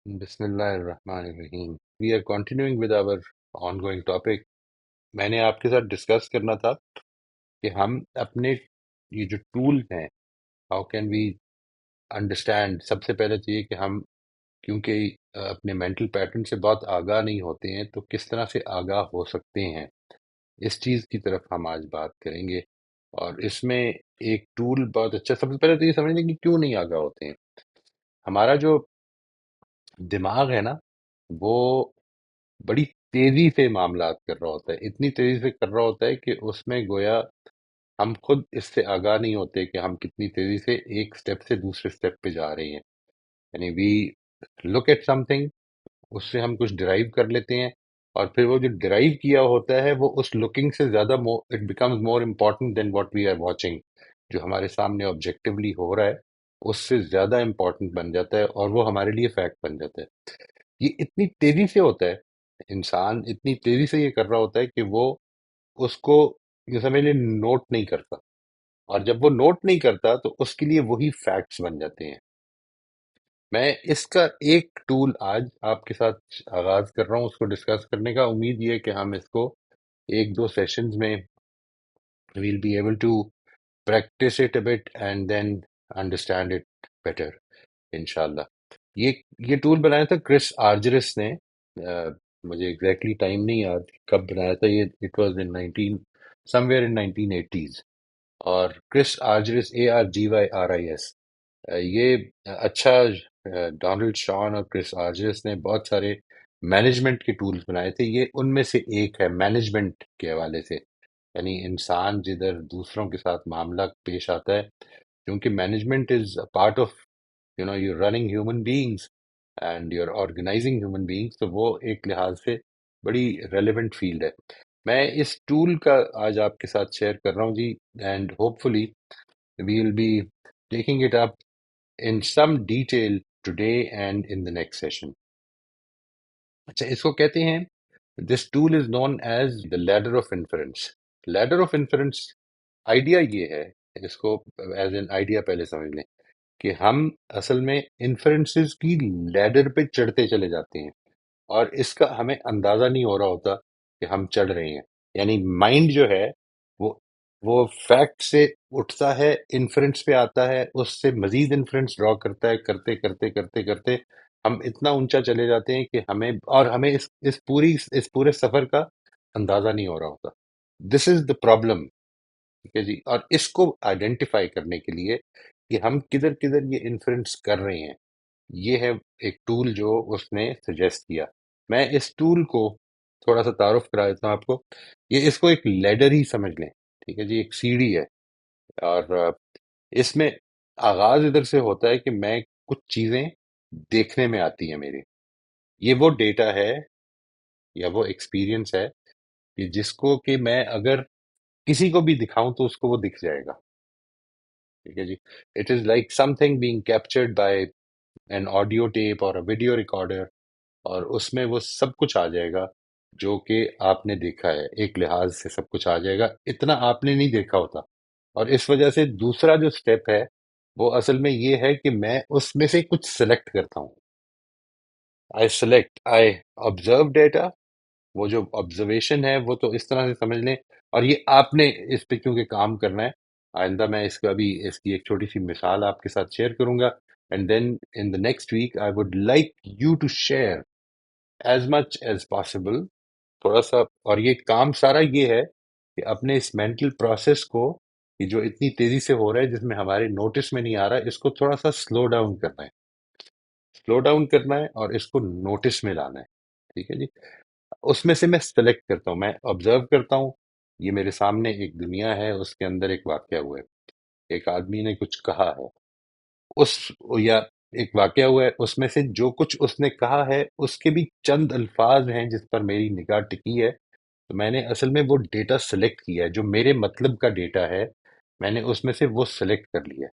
بسم اللہ الرحمن الرحیم. We are continuing with our ongoing topic. میں نے آپ کے ساتھ ڈسکس کرنا تھا کہ ہم اپنے یہ جو ٹول ہیں، ہاؤ کین وی انڈرسٹینڈ. سب سے پہلے تو یہ کہ ہم کیونکہ اپنے مینٹل پیٹرن سے بہت آگاہ نہیں ہوتے ہیں، تو کس طرح سے آگاہ ہو سکتے ہیں، اس چیز کی طرف ہم آج بات کریں گے. اور اس میں ایک ٹول بہت اچھا. سب سے پہلے تو یہ سمجھ لیں کہ کیوں نہیں آگاہ ہوتے ہیں. ہمارا جو دماغ ہے نا، وہ بڑی تیزی سے معاملات کر رہا ہوتا ہے. اتنی تیزی سے کر رہا ہوتا ہے کہ اس میں گویا ہم خود اس سے آگاہ نہیں ہوتے کہ ہم کتنی تیزی سے ایک سٹیپ سے دوسرے سٹیپ پہ جا رہے ہیں. یعنی وی لک ایٹ سم تھنگ، اس سے ہم کچھ ڈرائیو کر لیتے ہیں، اور پھر وہ جو ڈرائیو کیا ہوتا ہے وہ اس لکنگ سے زیادہ it becomes more important than what we are watching. جو ہمارے سامنے آبجیکٹیولی ہو رہا ہے اس سے زیادہ امپورٹنٹ بن جاتا ہے، اور وہ ہمارے لیے فیکٹ بن جاتا ہے. یہ اتنی تیزی سے ہوتا ہے، انسان اتنی تیزی سے یہ کر رہا ہوتا ہے کہ وہ اس کو یہ سمجھ لیں نوٹ نہیں کرتا. اور جب وہ نوٹ نہیں کرتا تو اس کے لیے وہی فیکٹس بن جاتے ہیں. میں اس کا ایک ٹول آج آپ کے ساتھ آغاز کر رہا ہوں اس کو ڈسکس کرنے کا. امید یہ ہے کہ ہم اس کو ایک دو سیشنز میں we'll be able to practice it a bit and then understand it better انشاءاللہ. یہ یہ ٹول بنایا تھا کرس آرجرس نے. مجھے ایگزیکٹلی ٹائم نہیں یاد کب بنایا تھا یہ. It was in 19 some where in 1980s. اور کرس آرجرس ARGYRIS، یہ اچھا ڈونلڈ شان اور کرس آرجرس نے بہت سارے مینجمنٹ کے ٹولز بنائے تھے. یہ ان میں سے ایک ہے مینجمنٹ کے حوالے سے. یعنی انسان جدھر دوسروں کے ساتھ معاملہ پیش آتا ہے، کیونکہ management is a part of you're running human beings and you're organizing human beings، تو وہ ایک لحاظ سے بڑی ریلیونٹ فیلڈ ہے. میں اس ٹول کا آج آپ کے ساتھ شیئر کر رہا ہوں جی. And hopefully we will be taking it up in some detail today and in the next session. اچھا، اس کو کہتے ہیں this tool is known as the ladder of inference. ladder of inference idea یہ ہے، اس کو as an idea پہلے سمجھ لیں کہ ہم اصل میں انفرنسز کی لیڈر پہ چڑھتے چلے جاتے ہیں، اور اس کا ہمیں اندازہ نہیں ہو رہا ہوتا کہ ہم چڑھ رہے ہیں. یعنی مائنڈ جو ہے وہ وہ فیکٹ سے اٹھتا ہے، انفرنس پہ آتا ہے، اس سے مزید انفرنس ڈرا کرتا ہے. کرتے کرتے کرتے کرتے ہم اتنا اونچا چلے جاتے ہیں کہ ہمیں اس پورے سفر کا اندازہ نہیں ہو رہا ہوتا. دس از دا پرابلم. ٹھیک ہے جی. اور اس کو آئیڈینٹیفائی کرنے کے لیے کہ ہم کدھر کدھر یہ انفرنس کر رہے ہیں، یہ ہے ایک ٹول جو اس نے سجیسٹ کیا. میں اس ٹول کو تھوڑا سا تعارف کرا دیتا ہوں آپ کو. اس کو ایک لیڈر ہی سمجھ لیں. ٹھیک ہے جی، ایک سیڑھی ہے. اور اس میں آغاز ادھر سے ہوتا ہے کہ میں کچھ چیزیں دیکھنے میں آتی ہیں میرے. یہ وہ ڈیٹا ہے یا وہ ایکسپیرینس ہے کہ جس کو کہ میں اگر کسی کو بھی دکھاؤں تو اس کو وہ دکھ جائے گا. ٹھیک ہے جی. It is like something being captured by an audio tape اور ویڈیو ریکارڈر، اور اس میں وہ سب کچھ آ جائے گا جو کہ آپ نے دیکھا ہے. ایک لحاظ سے سب کچھ آ جائے گا، اتنا آپ نے نہیں دیکھا ہوتا. اور اس وجہ سے دوسرا جو سٹیپ ہے وہ اصل میں یہ ہے کہ میں اس میں سے کچھ سلیکٹ کرتا ہوں. آئی آبزرو ڈیٹا. وہ جو آبزرویشن ہے وہ تو اس طرح سے سمجھ لیں. اور یہ آپ نے اس پہ کیونکہ کام کرنا ہے، آئندہ میں اس کا بھی اس کی ایک چھوٹی سی مثال آپ کے ساتھ شیئر کروں گا. And then in the next week I would like you to share as much as possible تھوڑا سا. اور یہ کام سارا یہ ہے کہ اپنے اس مینٹل پروسیس کو، کہ جو اتنی تیزی سے ہو رہا ہے، جس میں ہمارے نوٹس میں نہیں آ رہا ہے، اس کو تھوڑا سا سلو ڈاؤن کرنا ہے. سلو ڈاؤن کرنا ہے اور اس کو نوٹس میں لانا ہے. ٹھیک ہے جی. اس میں سے میں سلیکٹ کرتا ہوں، میں آبزرو کرتا ہوں. یہ میرے سامنے ایک دنیا ہے، اس کے اندر ایک واقعہ ہوا ہے، ایک آدمی نے کچھ کہا ہے. اس یا ایک واقعہ ہوا ہے، اس میں سے جو کچھ اس نے کہا ہے اس کے بھی چند الفاظ ہیں جس پر میری نگاہ ٹکی ہے. تو میں نے اصل میں وہ ڈیٹا سلیکٹ کیا ہے جو میرے مطلب کا ڈیٹا ہے. میں نے اس میں سے وہ سلیکٹ کر لیا.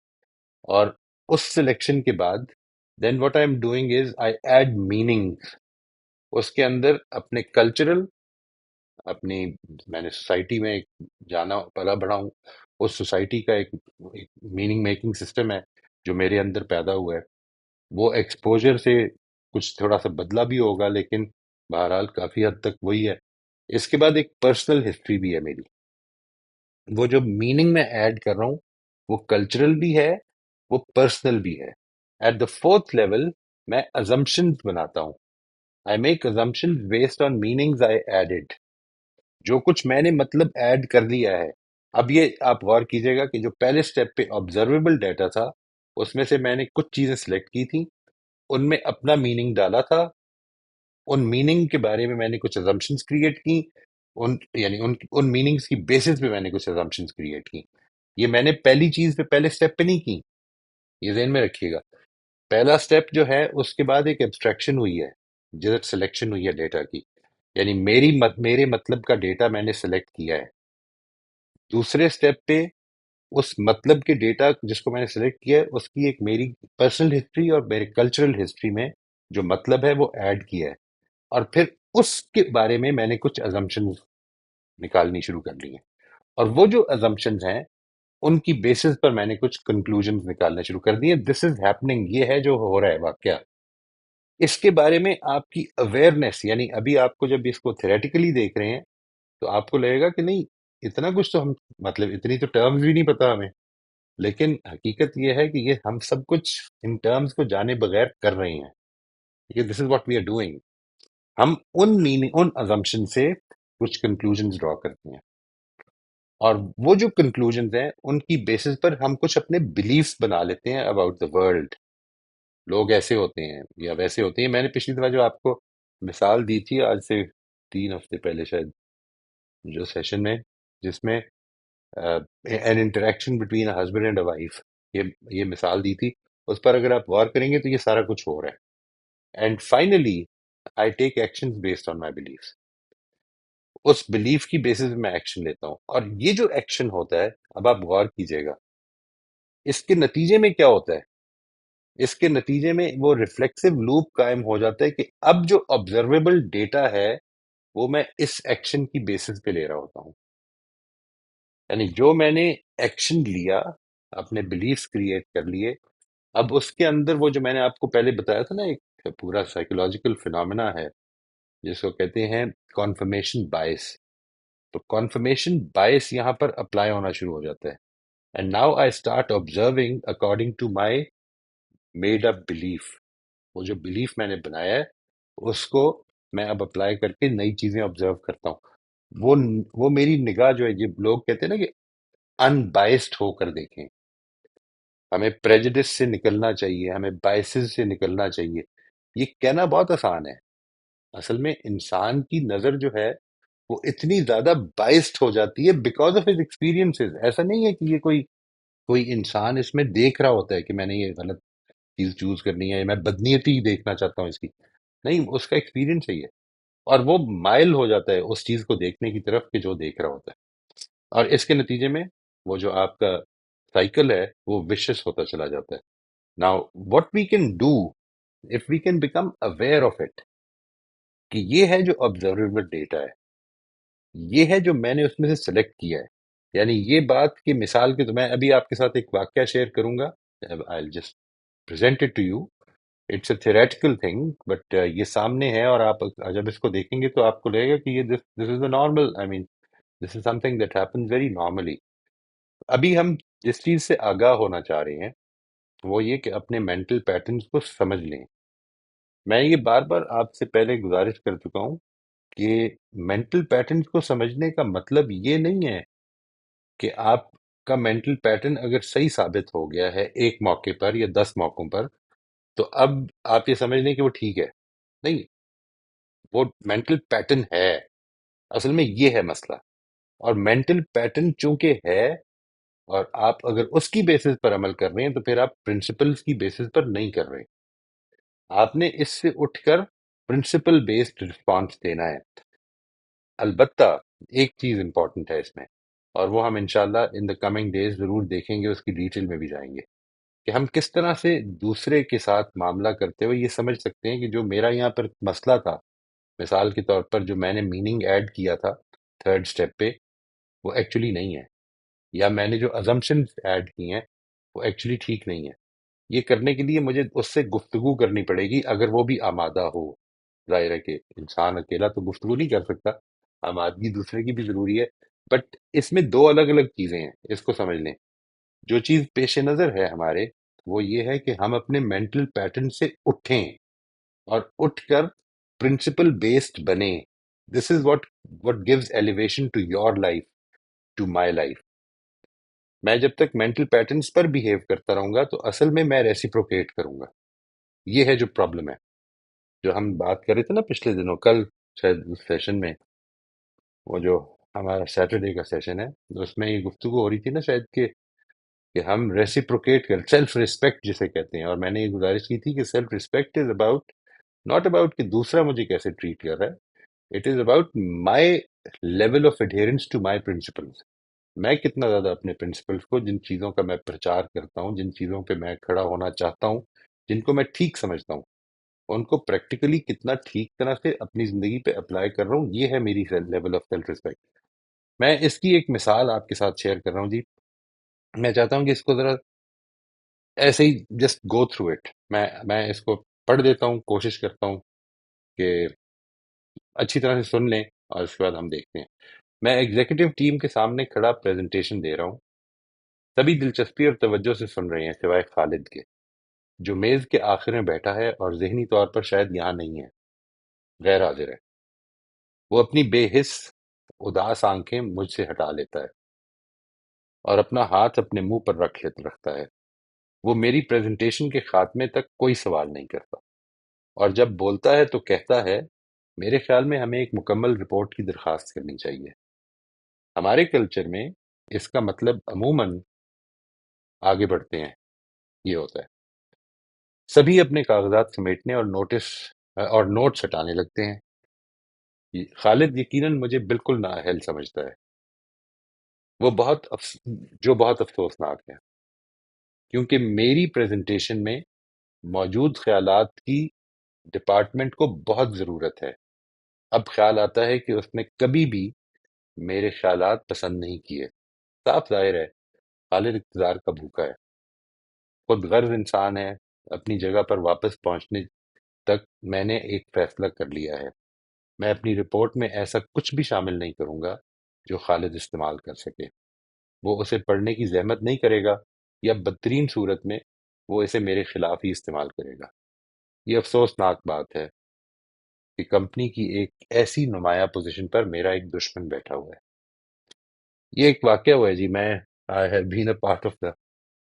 اور اس سلیکشن کے بعد then what I am doing is I add meaning. اس کے اندر اپنے کلچرل، اپنی میں نے سوسائٹی میں ایک جانا پلا بڑھا ہوں، اس سوسائٹی کا ایک میننگ میکنگ سسٹم ہے جو میرے اندر پیدا ہوا ہے. وہ ایکسپوجر سے کچھ تھوڑا سا بدلا بھی ہوگا، لیکن بہرحال کافی حد تک وہی ہے۔ اس کے بعد ایک پرسنل ہسٹری بھی ہے میری، وہ جو میننگ میں ایڈ کر رہا ہوں وہ کلچرل بھی ہے، وہ پرسنل بھی ہے۔ ایٹ دا فورتھ لیول میں ازمپشنز بناتا ہوں، I make assumptions based on meanings I added, جو کچھ میں نے مطلب ایڈ کر لیا ہے۔ اب یہ آپ غور کیجئے گا کہ جو پہلے سٹیپ پہ آبزرویبل ڈیٹا تھا، اس میں سے میں نے کچھ چیزیں سلیکٹ کی تھیں، ان میں اپنا میننگ ڈالا تھا، ان میننگ کے بارے میں نے کچھ ازمپشنز کریٹ کی، ان میننگز کی بیسس پہ میں نے کچھ ازمپشنز کریٹ کی۔ یہ میں نے پہلی چیز پہ پہلے سٹیپ پہ نہیں کی، یہ ذہن میں رکھیے گا۔ پہلا سٹیپ جو ہے اس کے بعد ایک ایبسٹریکشن ہوئی ہے، جب سلیکشن ہوئی ہے ڈیٹا کی، یعنی میرے مطلب کا ڈیٹا میں نے سلیکٹ کیا ہے۔ دوسرے سٹیپ پہ اس مطلب کے ڈیٹا جس کو میں نے سلیکٹ کیا ہے اس کی ایک میری پرسنل ہسٹری اور میرے کلچرل ہسٹری میں جو مطلب ہے وہ ایڈ کیا ہے، اور پھر اس کے بارے میں نے کچھ ازمپشن نکالنی شروع کر لی ہیں، اور وہ جو ازمپشنز ہیں ان کی بیسس پر میں نے کچھ کنکلوژنز نکالنا شروع کر دیے۔ دس از ہیپننگ، یہ ہے جو ہو رہا ہے واقعہ۔ اس کے بارے میں آپ کی اویئرنیس، یعنی ابھی آپ کو جب اس کو تھیریٹیکلی دیکھ رہے ہیں تو آپ کو لگے گا کہ نہیں، اتنا کچھ تو ہم، مطلب اتنی تو ٹرمز بھی نہیں پتا ہمیں، لیکن حقیقت یہ ہے کہ یہ ہم سب کچھ ان ٹرمز کو جانے بغیر کر رہے ہیں۔ یہ this is what we are doing. ہم ان ازمپشن سے کچھ کنکلوژنز ڈرا کرتے ہیں، اور وہ جو کنکلوژنز ہیں ان کی بیسس پر ہم کچھ اپنے بلیفس بنا لیتے ہیں اباؤٹ دا ورلڈ۔ لوگ ایسے ہوتے ہیں یا ویسے ہوتے ہیں۔ میں نے پچھلی دفعہ جو آپ کو مثال دی تھی، آج سے 3 ہفتے پہلے شاید، جو سیشن میں، جس میں an interaction between a husband and a wife, یہ مثال دی تھی، اس پر اگر آپ غور کریں گے تو یہ سارا کچھ ہو رہا ہے۔ And finally I take action based on my beliefs, اس بلیف کی بیسس میں ایکشن لیتا ہوں، اور یہ جو ایکشن ہوتا ہے، اب آپ غور کیجئے گا اس کے نتیجے میں کیا ہوتا ہے۔ اس کے نتیجے میں وہ ریفلیکسو لوپ قائم ہو جاتا ہے کہ اب جو آبزرویبل ڈیٹا ہے وہ میں اس ایکشن کی بیسس پہ لے رہا ہوتا ہوں، یعنی جو میں نے ایکشن لیا، اپنے بلیفس کریٹ کر لیے، اب اس کے اندر وہ جو میں نے آپ کو پہلے بتایا تھا نا، ایک پورا سائیکولوجیکل فینومینا ہے جس کو کہتے ہیں کانفرمیشن بائس۔ تو کانفرمیشن بائس یہاں پر اپلائی ہونا شروع ہو جاتا ہے، and now I start observing according to my made up belief. وہ جو بلیف میں نے بنایا ہے اس کو میں اب اپلائی کر کے نئی چیزیں آبزرو کرتا ہوں۔ وہ میری نگاہ جو ہے، یہ لوگ کہتے ہیں نا کہ ان بائسڈ ہو کر دیکھیں، ہمیں پریجڈس سے نکلنا چاہیے، ہمیں بائسز سے نکلنا چاہیے۔ یہ کہنا بہت آسان ہے، اصل میں انسان کی نظر جو ہے وہ اتنی زیادہ بائسڈ ہو جاتی ہے بیکاز آف ہز ایکسپیرینسز۔ ایسا نہیں ہے کہ یہ کوئی انسان اس میں دیکھ رہا ہوتا ہے کہ میں نے یہ غلط چیز چوز کرنی ہے، میں بدنیتی دیکھنا چاہتا ہوں اس کی، نہیں، اس کا ایکسپیرینس ہے یہ، اور وہ مائل ہو جاتا ہے اس چیز کو دیکھنے کی طرف کہ جو دیکھ رہا ہوتا ہے، اور اس کے نتیجے میں وہ جو آپ کا سائیکل ہے وہ وشس ہوتا چلا جاتا ہے۔ Now, what we can do if we can become aware of it، کہ یہ ہے جو observable ڈیٹا ہے، یہ ہے جو میں نے اس میں سے سلیکٹ کیا ہے، یعنی یہ بات کی مثال کے، تو میں ابھی آپ کے ساتھ ایک واقعہ شیئر کروں گا، I'll just present it to you. It's a theoretical thing, but یہ سامنے ہے، اور آپ جب اس کو دیکھیں گے تو آپ کو لگے گا کہ یہ this is the normal, I mean this is something that happens very normally۔ ابھی ہم جس چیز سے آگاہ ہونا چاہ رہے ہیں وہ یہ کہ اپنے مینٹل پیٹرنز کو سمجھ لیں۔ میں یہ بار بار آپ سے پہلے گزارش کر چکا ہوں کہ مینٹل پیٹرنز کو سمجھنے کا مطلب یہ نہیں ہے کہ آپ کا مینٹل پیٹرن اگر صحیح ثابت ہو گیا ہے ایک موقع پر یا 10 موقعوں پر تو اب آپ یہ سمجھ لیں کہ وہ ٹھیک ہے، نہیں، وہ مینٹل پیٹرن ہے، اصل میں یہ ہے مسئلہ۔ اور مینٹل پیٹرن چونکہ ہے، اور آپ اگر اس کی بیسس پر عمل کر رہے ہیں تو پھر آپ پرنسپلز کی بیسس پر نہیں کر رہے، آپ نے اس سے اٹھ کر پرنسپل بیسڈ رسپانس دینا ہے۔ البتہ ایک چیز امپورٹنٹ ہے اس میں، اور وہ ہم انشاءاللہ ان دا کمنگ ڈیز ضرور دیکھیں گے، اس کی ڈیٹیل میں بھی جائیں گے، کہ ہم کس طرح سے دوسرے کے ساتھ معاملہ کرتے ہوئے یہ سمجھ سکتے ہیں کہ جو میرا یہاں پر مسئلہ تھا، مثال کے طور پر جو میں نے میننگ ایڈ کیا تھا تھرڈ سٹیپ پہ، وہ ایکچولی نہیں ہے، یا میں نے جو ازمپشن ایڈ کی ہیں وہ ایکچولی ٹھیک نہیں ہے۔ یہ کرنے کے لیے مجھے اس سے گفتگو کرنی پڑے گی، اگر وہ بھی آمادہ ہو۔ ظاہر ہے کہ انسان اکیلا تو گفتگو نہیں کر سکتا، آمادگی دوسرے کی بھی ضروری ہے، بٹ اس میں دو الگ الگ چیزیں ہیں، اس کو سمجھ لیں۔ جو چیز پیش نظر ہے ہمارے، وہ یہ ہے کہ ہم اپنے مینٹل پیٹرن سے اٹھیں اور اٹھ کر پرنسپل بیسڈ بنیں۔ دس از what gives elevation to your life, to my life۔ میں جب تک مینٹل پیٹرنس پر بیہیو کرتا رہوں گا تو اصل میں ریسیپروکیٹ کروں گا۔ یہ ہے جو پرابلم ہے، جو ہم بات کر رہے تھے نا پچھلے دنوں، کل شاید اس سیشن میں، وہ جو ہمارا سیٹرڈے کا سیشن ہے، اس میں یہ گفتگو ہو رہی تھی نا شاید کہ ہم ریسیپروکیٹ کر، سیلف رسپیکٹ جسے کہتے ہیں، اور میں نے یہ گزارش کی تھی کہ self respect is about, not about کہ دوسرا مجھے کیسے ٹریٹ کر رہا ہے، it is about my level of adherence to my principles. میں کتنا زیادہ اپنے پرنسپلس کو، جن چیزوں کا میں پرچار کرتا ہوں، جن چیزوں پہ میں کھڑا ہونا چاہتا ہوں، جن کو میں ٹھیک سمجھتا ہوں، ان کو پریکٹیکلی کتنا ٹھیک طرح سے اپنی زندگی پہ اپلائی کر رہا ہوں، یہ ہے میری لیول آف سیلف رسپیکٹ۔ میں اس کی ایک مثال آپ کے ساتھ شیئر کر رہا ہوں جی۔ میں چاہتا ہوں کہ اس کو ذرا ایسے he just go through it, میں اس کو پڑھ دیتا ہوں، کوشش کرتا ہوں کہ اچھی طرح سے سن لیں، اور اس کے بعد ہم دیکھتے ہیں۔ میں ایگزیکٹو ٹیم کے سامنے کھڑا پریزنٹیشن دے رہا ہوں، سبھی دلچسپی اور توجہ سے سن رہے ہیں سوائے خالد کے، جو میز کے آخر میں بیٹھا ہے اور ذہنی طور پر شاید یہاں نہیں ہے، غیر حاضر ہے۔ وہ اپنی بے حس اداس آنکھیں مجھ سے ہٹا لیتا ہے اور اپنا ہاتھ اپنے منہ پر رکھتا ہے۔ وہ میری پریزنٹیشن کے خاتمے تک کوئی سوال نہیں کرتا، اور جب بولتا ہے تو کہتا ہے، میرے خیال میں ہمیں ایک مکمل رپورٹ کی درخواست کرنی چاہیے۔ ہمارے کلچر میں اس کا مطلب عموماً آگے بڑھتے ہیں یہ ہوتا ہے۔ سبھی اپنے کاغذات سمیٹنے اور نوٹس ہٹانے لگتے ہیں۔ خالد یقیناً مجھے بالکل نااہل سمجھتا ہے، وہ جو بہت افسوسناک ہے، کیونکہ میری پریزنٹیشن میں موجود خیالات کی ڈپارٹمنٹ کو بہت ضرورت ہے۔ اب خیال آتا ہے کہ اس نے کبھی بھی میرے خیالات پسند نہیں کیے۔ صاف ظاہر ہے خالد اقتدار کا بھوکا ہے، خود غرض انسان ہے۔ اپنی جگہ پر واپس پہنچنے تک میں نے ایک فیصلہ کر لیا ہے، میں اپنی رپورٹ میں ایسا کچھ بھی شامل نہیں کروں گا جو خالد استعمال کر سکے۔ وہ اسے پڑھنے کی زحمت نہیں کرے گا، یا بدترین صورت میں وہ اسے میرے خلاف ہی استعمال کرے گا۔ یہ افسوسناک بات ہے کہ کمپنی کی ایک ایسی نمایاں پوزیشن پر میرا ایک دشمن بیٹھا ہوا ہے۔ یہ ایک واقعہ ہوا ہے جی۔ میں I have been a part of the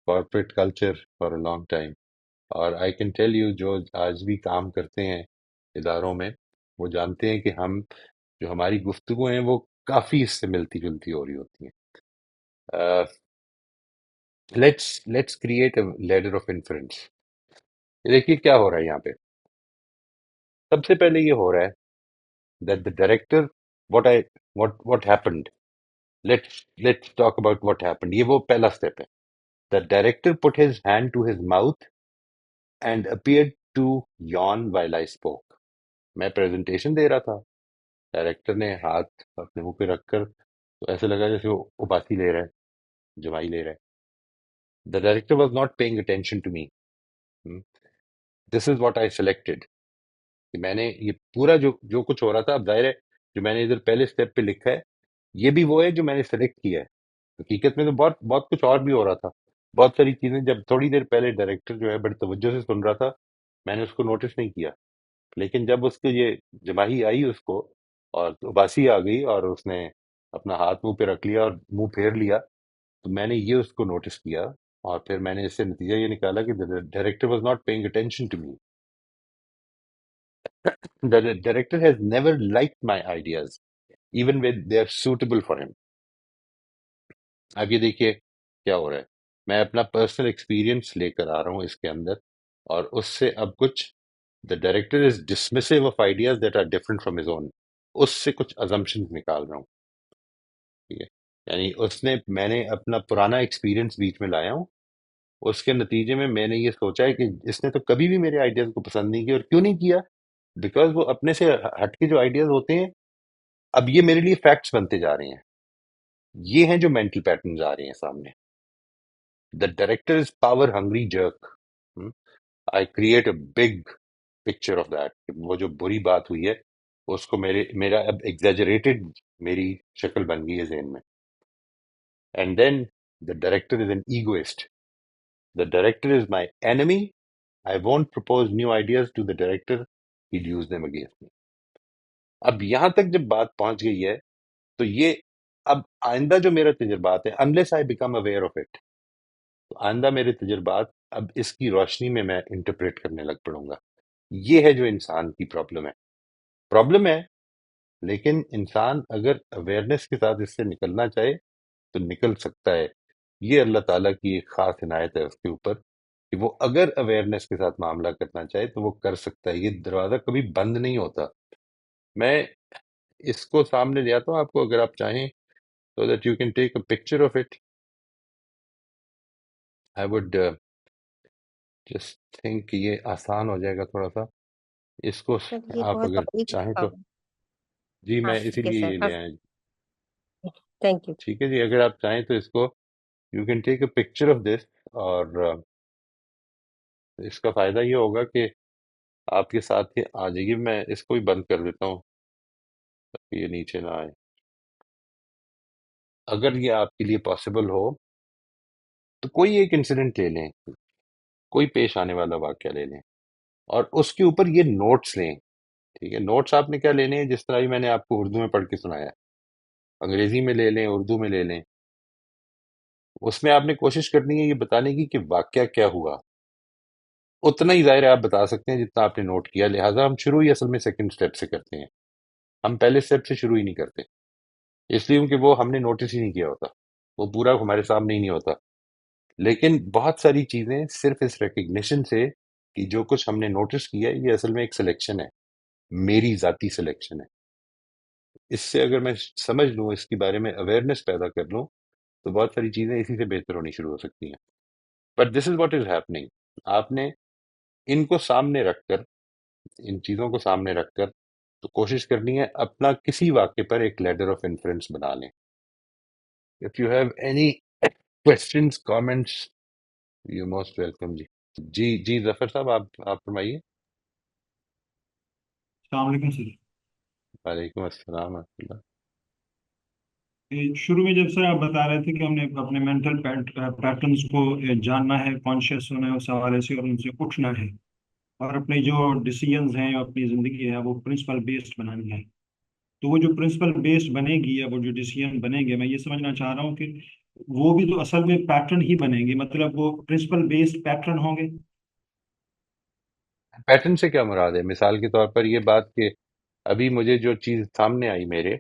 corporate culture for a long time، اور I can tell you جو آج بھی کام کرتے ہیں اداروں میں، وہ جانتے ہیں کہ جو ہماری گفتگو ہیں وہ کافی اس سے ملتی جلتی ہو رہی ہوتی ہیں۔ Let's create a leader of inference. دیکھیے کیا ہو رہا ہے یہاں پہ۔ سب سے پہلے یہ ہو رہا ہے that the director what happened، let's talk about what happened۔ یہ وہ پہلا سٹیپ ہے۔ the director put his hand to his mouth and appeared to yawn while I spoke۔ میں پریزنٹیشن دے رہا تھا، ڈائریکٹر نے ہاتھ اپنے منہ پہ رکھ کر تو ایسے لگا جیسے وہ اباسی لے رہا ہے، جمائی لے رہا ہے۔ the director was not paying attention to me۔ this is what I selected، کہ میں نے یہ پورا جو کچھ ہو رہا تھا، اب ظاہر ہے جو میں نے ادھر پہلے سٹیپ پہ لکھا ہے یہ بھی وہ ہے جو میں نے سلیکٹ کیا ہے۔ حقیقت میں تو بہت بہت کچھ اور بھی ہو رہا تھا، بہت ساری چیزیں۔ جب تھوڑی دیر پہلے ڈائریکٹر جو ہے بڑی توجہ سے سن رہا تھا، میں نے اس کو نوٹس نہیں کیا، لیکن جب اس کی یہ جماہی آئی اس کو، اور اباسی آ گئی، اور اس نے اپنا ہاتھ منہ پہ رکھ لیا اور منہ پھیر لیا، تو میں نے یہ اس کو نوٹس کیا، اور پھر میں نے اس سے نتیجہ یہ نکالا کہ director was not paying attention to me. The director has never liked my ideas even when they are suitable for him۔ اب یہ دیکھیے کیا ہو رہا ہے، میں اپنا پرسنل ایکسپیرینس لے کر آ رہا ہوں اس کے اندر، اور اس سے اب کچھ the director is dismissive of ideas that are different from his own، اس سے کچھ assumptions نکال رہا ہوں، ٹھیک ہے؟ یعنی میں نے اپنا پرانا ایکسپیرینس بیچ میں لایا ہوں، اس کے نتیجے میں نے یہ سوچا ہے کہ اس نے تو کبھی بھی میرے آئیڈیاز کو پسند نہیں کیا، اور کیوں نہیں کیا؟ بیکاز وہ اپنے سے ہٹ کے جو آئیڈیاز ہوتے ہیں، اب یہ میرے لیے فیکٹس بنتے جا رہے ہیں۔ یہ ہیں جو مینٹل پیٹرنز آ رہے ہیں سامنے۔ The director is power hungry jerk. I create a big picture of that, وہ جو بری بات ہوئی ہے اس کو میرا اب ایگزیجریٹڈ میری شکل بن گئی ہے ذہن میں. And then the director is an egoist. The director is my enemy. I won't propose new ideas to the director. He'll use them against me. اب یہاں تک جب بات پہنچ گئی ہے تو یہ اب آئندہ جو میرا تجربات ہے unless I become aware of it، تو آئندہ میرے تجربات اب اس کی روشنی میں انٹرپریٹ کرنے لگ پڑوں گا. یہ ہے جو انسان کی پرابلم ہے. لیکن انسان اگر اویئرنیس کے ساتھ اس سے نکلنا چاہے تو نکل سکتا ہے. یہ اللہ تعالیٰ کی ایک خاص عنایت ہے اس کے اوپر کہ وہ اگر اویئرنیس کے ساتھ معاملہ کرنا چاہے تو وہ کر سکتا ہے. یہ دروازہ کبھی بند نہیں ہوتا. میں اس کو سامنے لے آتا ہوں آپ کو، اگر آپ چاہیں so that you can take a picture of it. I would just think کہ یہ آسان ہو جائے گا تھوڑا سا. اس کو چلیے آپ بہت اگر تعریف. چاہیں تو جی ہاں میں اسی ٹھیک ہے لیے سر، یہ لے آیا. Thank you. ٹھیک ہے جی، اگر آپ چاہیں تو اس کو you can take a picture of this. اور اس کا فائدہ یہ ہوگا کہ آپ کے ساتھ ہی آ جائے گی. میں اس کو بھی بند کر دیتا ہوں تاکہ یہ نیچے نہ آئے. اگر یہ آپ کے لیے پاسبل ہو تو کوئی ایک انسیڈنٹ لے لیں، کوئی پیش آنے والا واقعہ لے لیں اور اس کے اوپر یہ نوٹس لیں. ٹھیک ہے، نوٹس آپ نے کیا لینے ہیں؟ جس طرح ہی میں نے آپ کو اردو میں پڑھ کے سنایا، انگریزی میں لے لیں، اردو میں لے لیں. اس میں آپ نے کوشش کرنی ہے یہ بتانے کی کہ واقعہ کیا ہوا. اتنا ہی ظاہر ہے آپ بتا سکتے ہیں جتنا آپ نے نوٹ کیا. لہٰذا ہم شروع ہی اصل میں سیکنڈ سٹیپ سے کرتے ہیں، ہم پہلے سٹیپ سے شروع ہی نہیں کرتے، اس لیے کہ وہ ہم نے نوٹس ہی نہیں کیا ہوتا، وہ پورا ہمارے سامنے ہی نہیں ہوتا. لیکن بہت ساری چیزیں صرف اس ریکگنیشن سے کہ جو کچھ ہم نے نوٹس کیا ہے یہ اصل میں ایک سلیکشن ہے، میری ذاتی سلیکشن ہے. اس سے اگر میں سمجھ لوں، اس کے بارے میں اویئرنیس پیدا کر لوں، تو بہت ساری چیزیں اسی سے بہتر ہونی شروع ہو سکتی ہیں. But this is what is happening. آپ نے ان کو سامنے رکھ کر، ان چیزوں کو سامنے رکھ کر تو کوشش کرنی ہے اپنا کسی واقعے پر ایک لیڈر آف انفرنس بنا لیں. If you have any questions, comments, you most welcome. جی ظفر صاحب، آپ فرمائیے. السلام علیکم سر. وعلیکم السلام ورحمۃ اللہ. شروع میں جب سر آپ بتا رہے تھے کہ ہم نے اپنے مینٹل پیٹرنس کو جاننا ہے، کانشیس ہونا ہے اس حوالے سے، اور ان سے اٹھنا ہے، اور اپنے جو ڈیسیجنز ہیں، اپنی زندگی ہے، وہ پرنسپل بیسڈ بنانی ہے. تو وہ جو پرنسپل بیسڈ بنے گی، یا وہ جو ڈیسیجن بنیں گے، میں یہ سمجھنا چاہ رہا ہوں کہ وہ بھی تو اصل میں پیٹرن ہی بنیں گے، مطلب وہ پرنسپل بیسڈ پیٹرن ہوں گے. پیٹرن سے کیا مراد ہے؟ مثال کے طور پر یہ بات کہ ابھی مجھے جو چیز سامنے آئی میرے،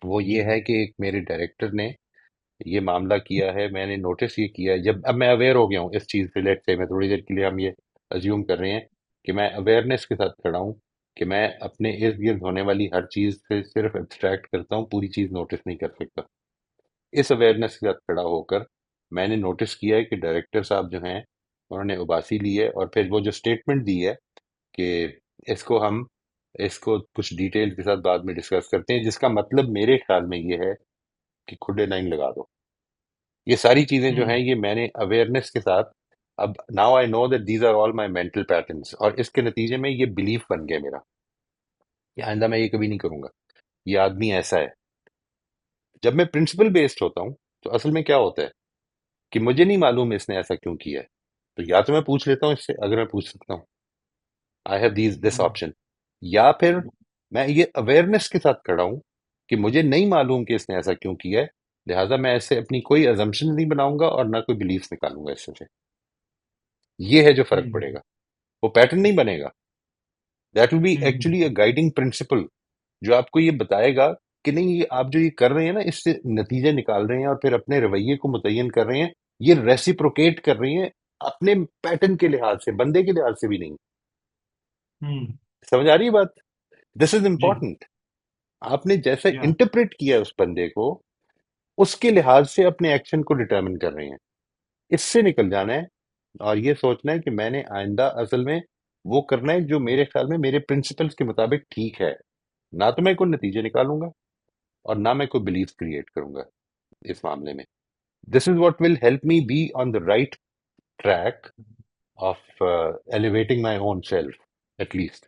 وہ جی یہ ہے کہ ایک میرے ڈائریکٹر نے یہ معاملہ کیا ہے، میں نے نوٹس یہ کیا ہے. جب اب میں اویئر ہو گیا ہوں اس چیز سے، لیٹ سے میں تھوڑی دیر کے لیے ہم یہ ازیوم کر رہے ہیں کہ میں اویئرنیس کے ساتھ کھڑا ہوں کہ میں اپنے ارد گرد ہونے والی ہر چیز سے صرف ایبسٹریکٹ کرتا ہوں، پوری چیز نوٹس نہیں کر سکتا. اس اویئرنیس کے ساتھ کھڑا ہو کر میں نے نوٹس کیا ہے کہ ڈائریکٹر صاحب جو ہیں انہوں نے اباسی لی ہے، اور پھر وہ جو اسٹیٹمنٹ دی ہے کہ اس کو کچھ ڈیٹیل کے ساتھ بعد میں ڈسکس کرتے ہیں، جس کا مطلب میرے خیال میں یہ ہے کہ کھڈے لائن لگا دو. یہ ساری چیزیں جو ہیں یہ میں نے اویئرنیس کے ساتھ، اب now I know that these are all my mental patterns, اور اس کے نتیجے میں یہ بلیف بن گیا میرا کہ آئندہ میں یہ کبھی نہیں کروں گا، یہ آدمی ایسا ہے. جب میں پرنسپل بیسڈ ہوتا ہوں تو اصل میں کیا ہوتا ہے کہ مجھے نہیں معلوم اس نے ایسا کیوں کیا ہے، تو یا تو میں پوچھ لیتا ہوں اس سے، اگر میں پوچھ سکتا ہوں، آئی ہیو دس آپشن. یا پھر میں یہ اویئرنیس کے ساتھ کھڑا ہوں کہ مجھے نہیں معلوم کہ اس نے ایسا کیوں کیا ہے، لہٰذا میں ایسے اپنی کوئی ازمپشن نہیں بناؤں گا اور نہ کوئی بلیفس نکالوں گا اس سے. یہ ہے جو فرق پڑے گا، وہ پیٹرن نہیں بنے گا. That will be actually a guiding principle جو آپ کو یہ بتائے گا کہ نہیں، یہ آپ جو یہ کر رہے ہیں نا، اس سے نتیجے نکال رہے ہیں اور پھر اپنے رویے کو متعین کر رہے ہیں، یہ ریسیپروکیٹ کر رہی ہیں اپنے پیٹرن کے لحاظ سے، بندے کے لحاظ سے بھی نہیں. سمجھ آ رہی ہے بات؟ دس از جی امپورٹنٹ. آپ نے جیسے یا انٹرپریٹ کیا اس بندے کو، اس کے لحاظ سے اپنے ایکشن کو ڈٹرمن کر رہے ہیں. اس سے نکل جانا ہے اور یہ سوچنا ہے کہ میں نے آئندہ اصل میں وہ کرنا ہے جو میرے خیال میں میرے پرنسپلس کے مطابق ٹھیک ہے. نہ تو میں کوئی نتیجے نکالوں گا اور نہ میں کوئی بلیف کریٹ کروں گا اس معاملے میں. This is what will help me be on the right track of elevating my own self, at least.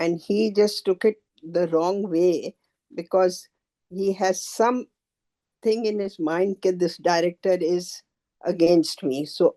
and he just took it the wrong way, because he has something in his mind that this director is against me. So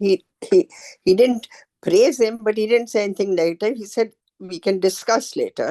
He didn't praise him, but he didn't say anything negative. He said we can discuss later.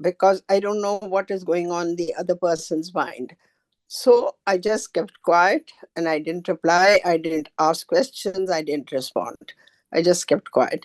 because I don't know what is going on in the other person's mind. So I just kept quiet and I didn't reply. I didn't ask questions. I didn't respond. I just kept quiet.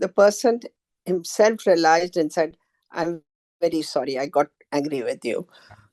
the person himself realized and said, I'm very sorry, I got angry with you.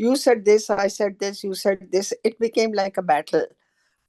you said this, I said this, you said this, it became like a battle.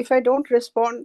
if I don't respond,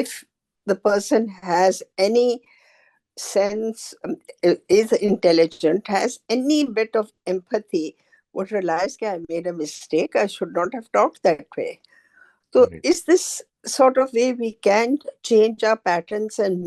if the person has any sense, is intelligent, has any bit of empathy, would realize that I made a mistake, I should not have talked that way. So is this sort of way we can change our patterns and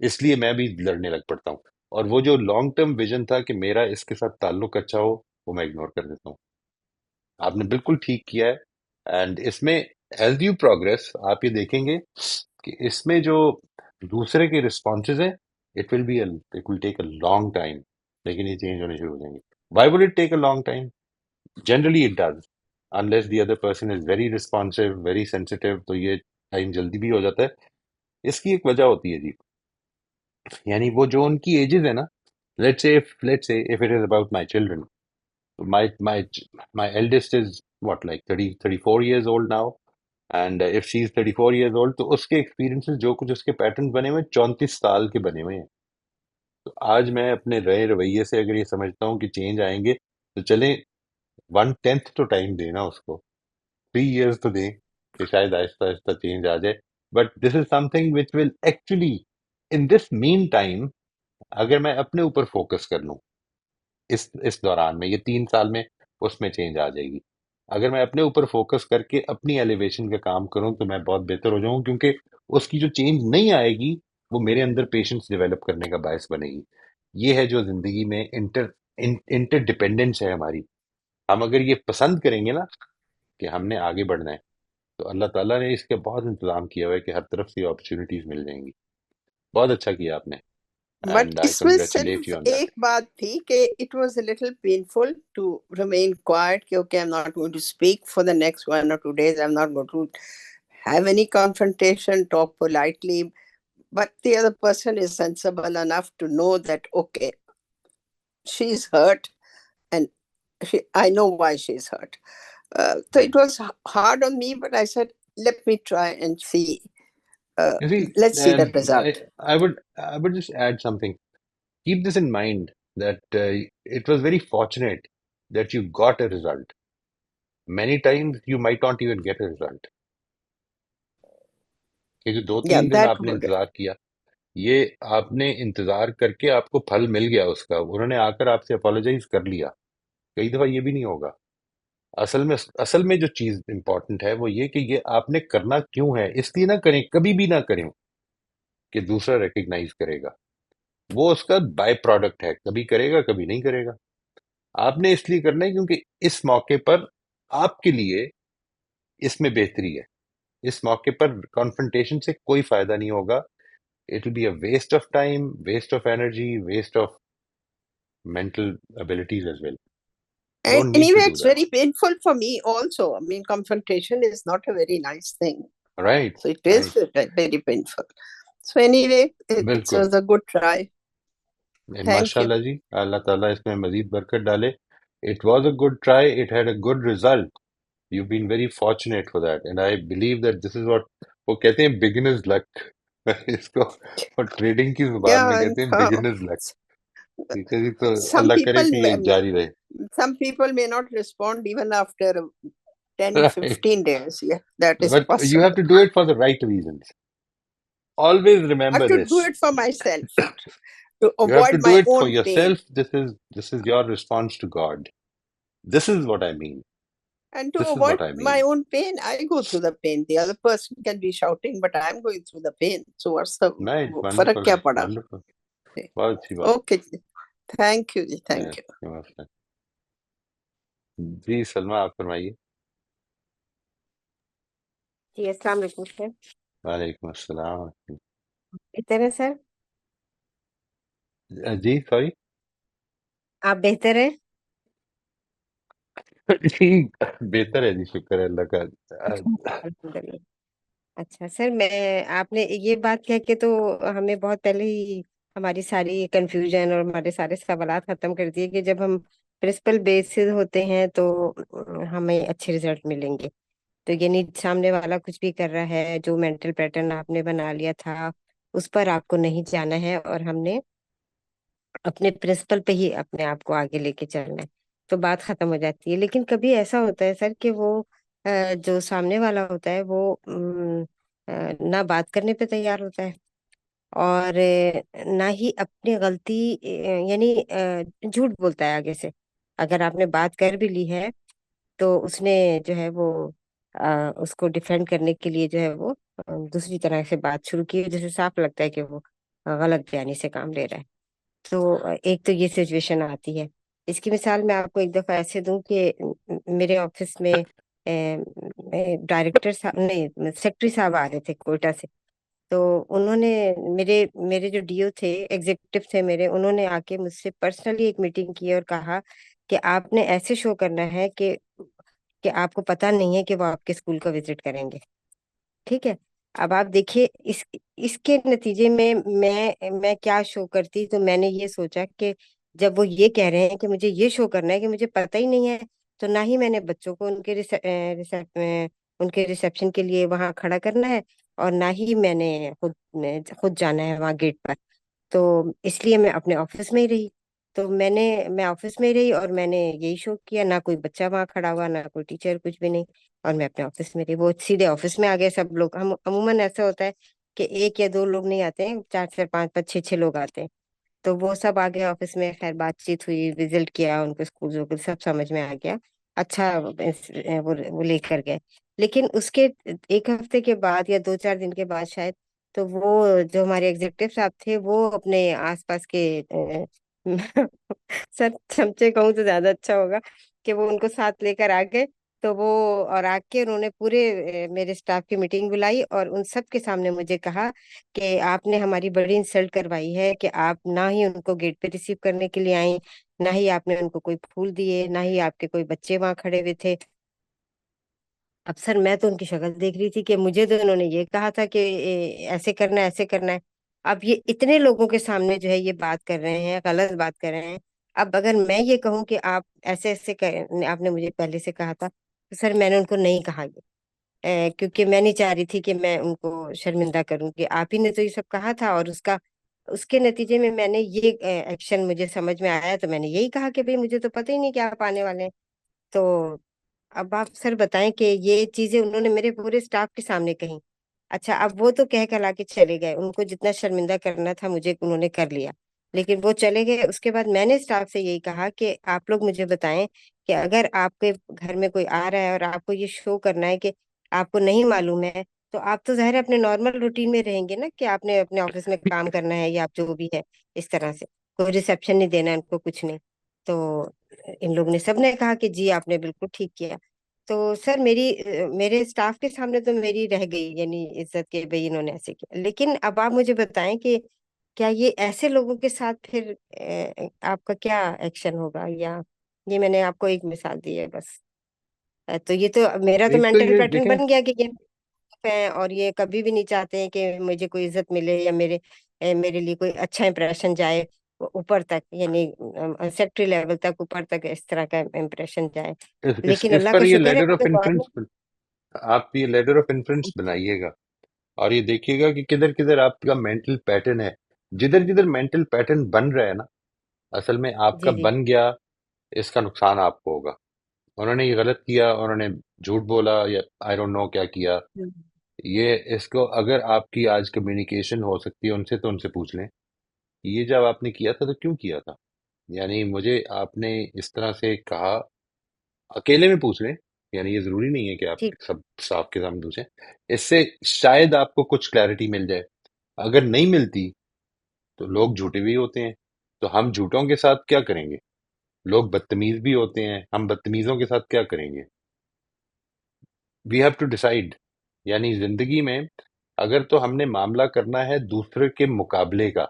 اس لیے میں بھی لڑنے لگ پڑتا ہوں، اور وہ جو لانگ ٹرم ویژن تھا کہ میرا اس کے ساتھ تعلق اچھا ہو، وہ میں اگنور کر دیتا ہوں۔ آپ نے بالکل ٹھیک کیا ہے، اینڈ اس میں ایز یو پروگرس آپ یہ دیکھیں گے کہ اس میں جو دوسرے کے رسپانسز ہیں، it will take a long time, لیکن یہ چینج ہونے شروع ہو جائیں گے۔ Y would it take a long time? Generally it does, unless the other person is very responsive, very sensitive، تو یہ ٹائم جلدی بھی ہو جاتا ہے۔ اس کی ایک وجہ ہوتی ہے جی، یعنی وہ جو ان کی ایجز ہے نا، let's say if it is about my children، my eldest is what, like 34 years old now، and if she is 34 years old، تو اس کے ایکسپیرینسز جو کچھ اس کے پیٹرن بنے ہوئے 34 سال کے بنے ہوئے ہیں۔ تو آج میں اپنے رہے رویے سے اگر یہ سمجھتا ہوں کہ چینج آئیں گے، تو چلیں 1/10 تو ٹائم دینا اس کو، 3 ایئرس تو دیں کہ شاید آہستہ آہستہ چینج آ جائے۔ But this is something which will actually in this meantime, اگر میں اپنے اوپر فوکس کر لوں اس دوران میں، یہ 3 سال میں اس میں چینج آ جائے گی۔ اگر میں اپنے اوپر فوکس کر کے اپنی ایلیویشن کا کام کروں تو میں بہت بہتر ہو جاؤں، کیونکہ اس کی جو چینج نہیں آئے گی وہ میرے اندر پیشنس ڈیولپ کرنے کا باعث بنے گی۔ یہ ہے جو زندگی میں انٹر ڈپینڈنس ہے ہماری۔ ہم اگر یہ پسند کریں گے نا کہ ہم نے آگے بڑھنا ہے، تو اللہ تعالیٰ نے اس کے بہت انتظام کیا ہوا ہے کہ ہر طرف سے اپرچونیٹیز مل جائیں گی۔ بہت اچھا کیا آپ نے، بٹ اینڈ آئی اس میں کنگریچولیٹ صرف یو آن دیٹ۔ ایک بات تھی کہ it was a little painful to remain quiet کہ okay I am not going to speak for the next 1 or 2 days، I am not going to have any confrontation, talk politely, but the other person is sensible enough to know that okay, she's hurt, and I know why she's hurt. So it was hard on me, but I said, let me try and see. You see, Let's see the result. I would just add something. Keep this in mind that it was very fortunate that you got a result. Many times you might not even get a result. کہ جو دو Yeah, تین دن that آپ نے would. انتظار کیا، یہ آپ نے انتظار کر کے آپ کو پھل مل گیا اس کا، انہوں نے آ کر آپ سے اپالوجائز کر لیا۔ کئی دفعہ یہ بھی نہیں ہوگا۔ اصل میں جو چیز امپورٹنٹ ہے وہ یہ کہ یہ آپ نے کرنا کیوں ہے، اس لیے نہ کریں، کبھی بھی نہ کریں کہ دوسرا ریکگنائز کرے گا، وہ اس کا بائی پروڈکٹ ہے، کبھی کرے گا کبھی نہیں کرے گا۔ آپ نے اس لیے کرنا ہے کیونکہ اس موقع پر آپ کے لیے اس میں بہتری ہے۔ اس موقع پر کانفرنٹیشن سے کوئی فائدہ نہیں ہوگا، it will be a waste of time, waste of energy, waste of mental abilities as well. And Don't need anyway, to do it's that. very painful for me also. I mean, confrontation is not a very nice thing. Right, So it is right. very painful. So anyway, it بالکل، was a good try. Thank ماشاء you. اللہ جی، اللہ تعالیٰ اس میں مزید برکت ڈالے۔ It was a good try, it had a good result. You've been very fortunate for that, and I believe that this is what وہ کہتے ہیں beginner's luck اس کو، اور ٹریڈنگ کی زبان میں Yeah, کہتے ہیں beginner's luck۔ ٹھیک ہے جی، تو some اللہ کرے people کہ یہ جاری رہے۔ may not respond even after 10, Right. 15 days. Yeah, that is But you have possible. to do it for the right reasons. Always I remember have to this. do it for myself to You have avoid to do my it for own pain. yourself. This is your response to God. This is what I mean. And to This is avoid what I my mean. own pain, I go through the pain. The other person can be shouting, but I'm going through the pain. So what's the Right. farak Wonderful. kya pada? Wonderful. بہت اچھی بات Okay. Thank you. Thank you. ہے۔ جی سلمہ آپ فرمائیے۔ جی السلام علیکم سر۔ وعلیکم السلام۔ بہتر ہے سر؟ جی سوری، آپ بہتر ہیں؟ جی بہتر ہے جی، شکر ہے اللہ کا۔ الحمدللہ۔ اچھا سر، میں آپ نے یہ بات کہہ کے تو ہمیں بہت پہلے ہی ہماری ساری کنفیوژن اور ہمارے سارے سوالات ختم کر دیے کہ جب ہم پرنسپل بیسز ہوتے ہیں تو ہمیں اچھے رزلٹ ملیں گے۔ تو یعنی سامنے والا کچھ بھی کر رہا ہے، جو مینٹل پیٹرن آپ نے بنا لیا تھا اس پر آپ کو نہیں جانا ہے، اور ہم نے اپنے پرنسپل پہ ہی اپنے آپ کو آگے لے کے چلنا ہے، تو بات ختم ہو جاتی ہے۔ لیکن کبھی ایسا ہوتا ہے سر کہ وہ جو سامنے والا ہوتا ہے وہ نہ بات کرنے پہ تیار ہوتا ہے، اور نہ ہی اپنی غلطی یعنی جھوٹ بولتا ہے آگے سے۔ اگر آپ نے بات کر بھی لی ہے تو اس نے جو ہے وہ اس کو ڈیفینڈ کرنے کے لیے جو ہے وہ دوسری طرح سے بات شروع کی، جیسے صاف لگتا ہے کہ وہ غلط بیانی سے کام لے رہا ہے. تو ایک تو یہ سچویشن آتی ہے. اس کی مثال میں آپ کو ایک دفعہ ایسے دوں کہ میرے آفس میں ڈائریکٹر صاحب نہیں سیکٹری صاحب آ رہے تھے کوئٹہ سے. تو انہوں نے میرے میرے جو ڈی او تھے ایگزیکٹو تھے میرے، انہوں نے آ کے مجھ سے پرسنلی ایک میٹنگ کی اور کہا کہ آپ نے ایسے شو کرنا ہے کہ آپ کو پتا نہیں ہے کہ وہ آپ کے اسکول کا وزٹ کریں گے. ٹھیک ہے. اب آپ دیکھیے اس کے نتیجے میں میں کیا شو کرتی. تو میں نے یہ سوچا کہ جب وہ یہ کہہ رہے ہیں کہ مجھے یہ شو کرنا ہے کہ مجھے پتہ ہی نہیں ہے، تو نہ ہی میں نے بچوں کو ان کے ریسپشن کے لیے وہاں کھڑا کرنا ہے، اور نہ ہی میں نے خود جانا ہے وہاں گیٹ پر. تو اس لیے میں اپنے آفس میں ہی رہی. تو میں آفس میں ہی رہی اور میں نے یہی شو کیا. نہ کوئی بچہ وہاں کھڑا ہوا، نہ کوئی ٹیچر، کچھ بھی نہیں. اور میں اپنے آفس میں رہی. وہ سیدھے آفس میں آ گئے سب لوگ. ہم عموماً ایسا ہوتا ہے کہ ایک یا دو لوگ نہیں آتے ہیں، چار چار پانچ پانچ چھ چھ لوگ آتے ہیں. تو وہ سب آ گئے آفس میں. خیر بات چیت ہوئی، وزٹ کیا ان کو، اسکول کو سب سمجھ میں آ گیا. اچھا وہ لے کر گئے. لیکن اس کے ایک ہفتے کے بعد یا دو چار دن کے بعد شاید، تو وہ جو ہمارے ایگزیکٹو صاحب تھے وہ اپنے آس پاس کے سر چمچے کہوں تو زیادہ اچھا ہوگا کہ وہ ان کو ساتھ لے کر آ گئے. تو وہ اور آ کے انہوں نے پورے میرے اسٹاف کی میٹنگ بلائی اور ان سب کے سامنے مجھے کہا کہ آپ نے ہماری بڑی انسلٹ کروائی ہے کہ آپ نہ ہی ان کو گیٹ پہ ریسیو کرنے کے لیے آئیں، نہ ہی آپ نے ان کو کوئی پھول دیے، نہ ہی آپ کے کوئی بچے وہاں کھڑے ہوئے تھے. اب سر میں تو ان کی شکل دیکھ رہی تھی کہ مجھے تو انہوں نے یہ کہا تھا کہ ایسے کرنا ہے ایسے کرنا ہے. اب یہ اتنے لوگوں کے سامنے جو ہے یہ بات کر رہے ہیں، غلط بات کر رہے ہیں. اب اگر میں یہ کہوں کہ آپ ایسے ایسے آپ نے مجھے پہلے سے کہا تھا، تو سر میں نے ان کو نہیں کہا یہ، کیونکہ میں نہیں چاہ رہی تھی کہ میں ان کو شرمندہ کروں کہ آپ ہی نے تو یہ سب کہا تھا. اور اس کے نتیجے میں نے یہ ایکشن مجھے سمجھ میں آیا، تو میں نے یہی کہا کہ بھئی مجھے تو پتہ ہی نہیں کہ آپ آنے والے ہیں. تو اب آپ سر بتائیں کہ یہ چیزیں انہوں نے میرے پورے اسٹاف کے سامنے کہیں. اچھا اب وہ تو کہہ کہلا کے چلے گئے، ان کو جتنا شرمندہ کرنا تھا مجھے انہوں نے کر لیا، لیکن وہ چلے گئے. اس کے بعد میں نے اسٹاف سے یہی کہا کہ آپ لوگ مجھے بتائیں کہ اگر آپ کے گھر میں کوئی آ رہا ہے اور آپ کو یہ شو کرنا ہے کہ آپ کو نہیں معلوم ہے، تو آپ تو ظاہر اپنے نارمل روٹین میں رہیں گے نا، کہ آپ نے اپنے آفس میں کام کرنا ہے یا آپ جو بھی ہے اس طرح سے، کوئی ریسپشن نہیں دینا ہے ان کو، کچھ نہیں. تو ان لوگ نے سب نے کہا کہ جی آپ نے بالکل ٹھیک کیا. تو سر میرے اسٹاف کے سامنے تو میری رہ گئی یعنی عزت کے بھئی انہوں نے ایسے کیا. لیکن اب آپ مجھے بتائیں کہ کیا یہ ایسے لوگوں کے ساتھ پھر آپ کا کیا ایکشن ہوگا؟ یا یہ میں نے آپ کو ایک مثال دی ہے بس. تو یہ تو میرا تو ایک تو مینٹل یہ پیٹرن دیکھیں، بن گیا کہ یہ ہیں اور یہ کبھی بھی نہیں چاہتے ہیں کہ مجھے کوئی عزت ملے یا میرے لیے کوئی اچھا امپریشن جائے اوپر تک، یعنی سیکٹری لیول تک، اوپر تک اس طرح کا امپریشن جائے. لیکن اس اللہ پر کا یہ شکر ہے لیڈر آف مجھے انفرنس، گورنمنٹ. آپ یہ لیڈر آف انفرنس بنائیے گا اور یہ دیکھیے گا کہ کدھر کدھر آپ کا مینٹل پیٹرن ہے. جدھر جدھر مینٹل پیٹرن بن رہا ہے نا، اصل میں آپ کا جی جی بن گیا، اس کا نقصان آپ کو ہوگا. انہوں نے یہ غلط کیا، انہوں نے جھوٹ بولا یا آئی ڈونٹ نو کیا کیا. ہم، یہ اس کو اگر آپ کی آج کمیونیکیشن ہو سکتی ہے ان سے تو ان سے پوچھ لیں یہ جب آپ نے کیا تھا تو کیوں کیا تھا. یعنی مجھے آپ نے اس طرح سے کہا، اکیلے میں پوچھ لیں. یعنی یہ ضروری نہیں ہے کہ آپ ٹھیک. سب صاحب کے سامنے پوچھیں. اس سے شاید آپ کو کچھ کلیئرٹی مل جائے. اگر نہیں ملتی تو لوگ جھوٹے بھی ہوتے ہیں، تو ہم جھوٹوں کے ساتھ کیا کریں گے. لوگ بدتمیز بھی ہوتے ہیں، ہم بدتمیزوں کے ساتھ کیا کریں گے. We have to decide. یعنی زندگی میں اگر تو ہم نے معاملہ کرنا ہے دوسرے کے مقابلے کا،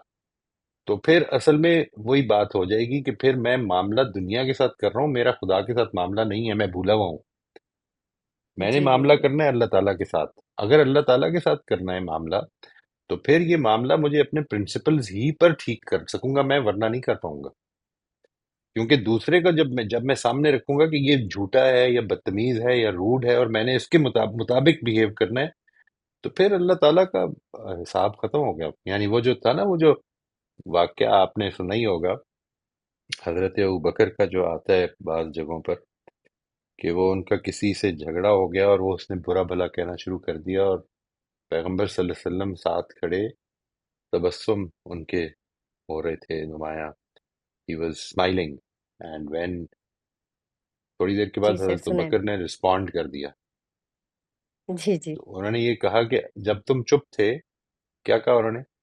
تو پھر اصل میں وہی بات ہو جائے گی کہ پھر میں معاملہ دنیا کے ساتھ کر رہا ہوں، میرا خدا کے ساتھ معاملہ نہیں ہے، میں بھولا ہوا ہوں. میں نے جی جی معاملہ جی کرنا ہے اللہ تعالیٰ کے ساتھ. اگر اللہ تعالیٰ کے ساتھ کرنا ہے معاملہ، تو پھر یہ معاملہ مجھے اپنے پرنسپلز ہی پر ٹھیک کر سکوں گا میں، ورنہ نہیں کر پاؤں گا. کیونکہ دوسرے کا جب میں سامنے رکھوں گا کہ یہ جھوٹا ہے یا بدتمیز ہے یا روڈ ہے اور میں نے اس کے مطابق بیہیو کرنا ہے، تو پھر اللہ تعالیٰ کا حساب ختم ہو گیا. یعنی وہ جو تھا نا، وہ جو واقعہ آپ نے سنا ہی ہوگا حضرت ابوبکر کا، جو آتا ہے بعض جگہوں پر، کہ وہ ان کا کسی سے جھگڑا ہو گیا اور وہ اس نے برا بھلا کہنا شروع کر دیا، اور پیغمبر صلی اللہ علیہ وسلم ساتھ کھڑے، تبسم ان کے ہو رہے تھے نمایاں. He was smiling. And when تھوڑی دیر کے جی بعد سر حضرت سنا بکر نے رسپونڈ کر دیا. ہے. جی جی تو انہوں نے یہ کہا کہ جب تم چپ تھے، کیا کہا انہوں نے؟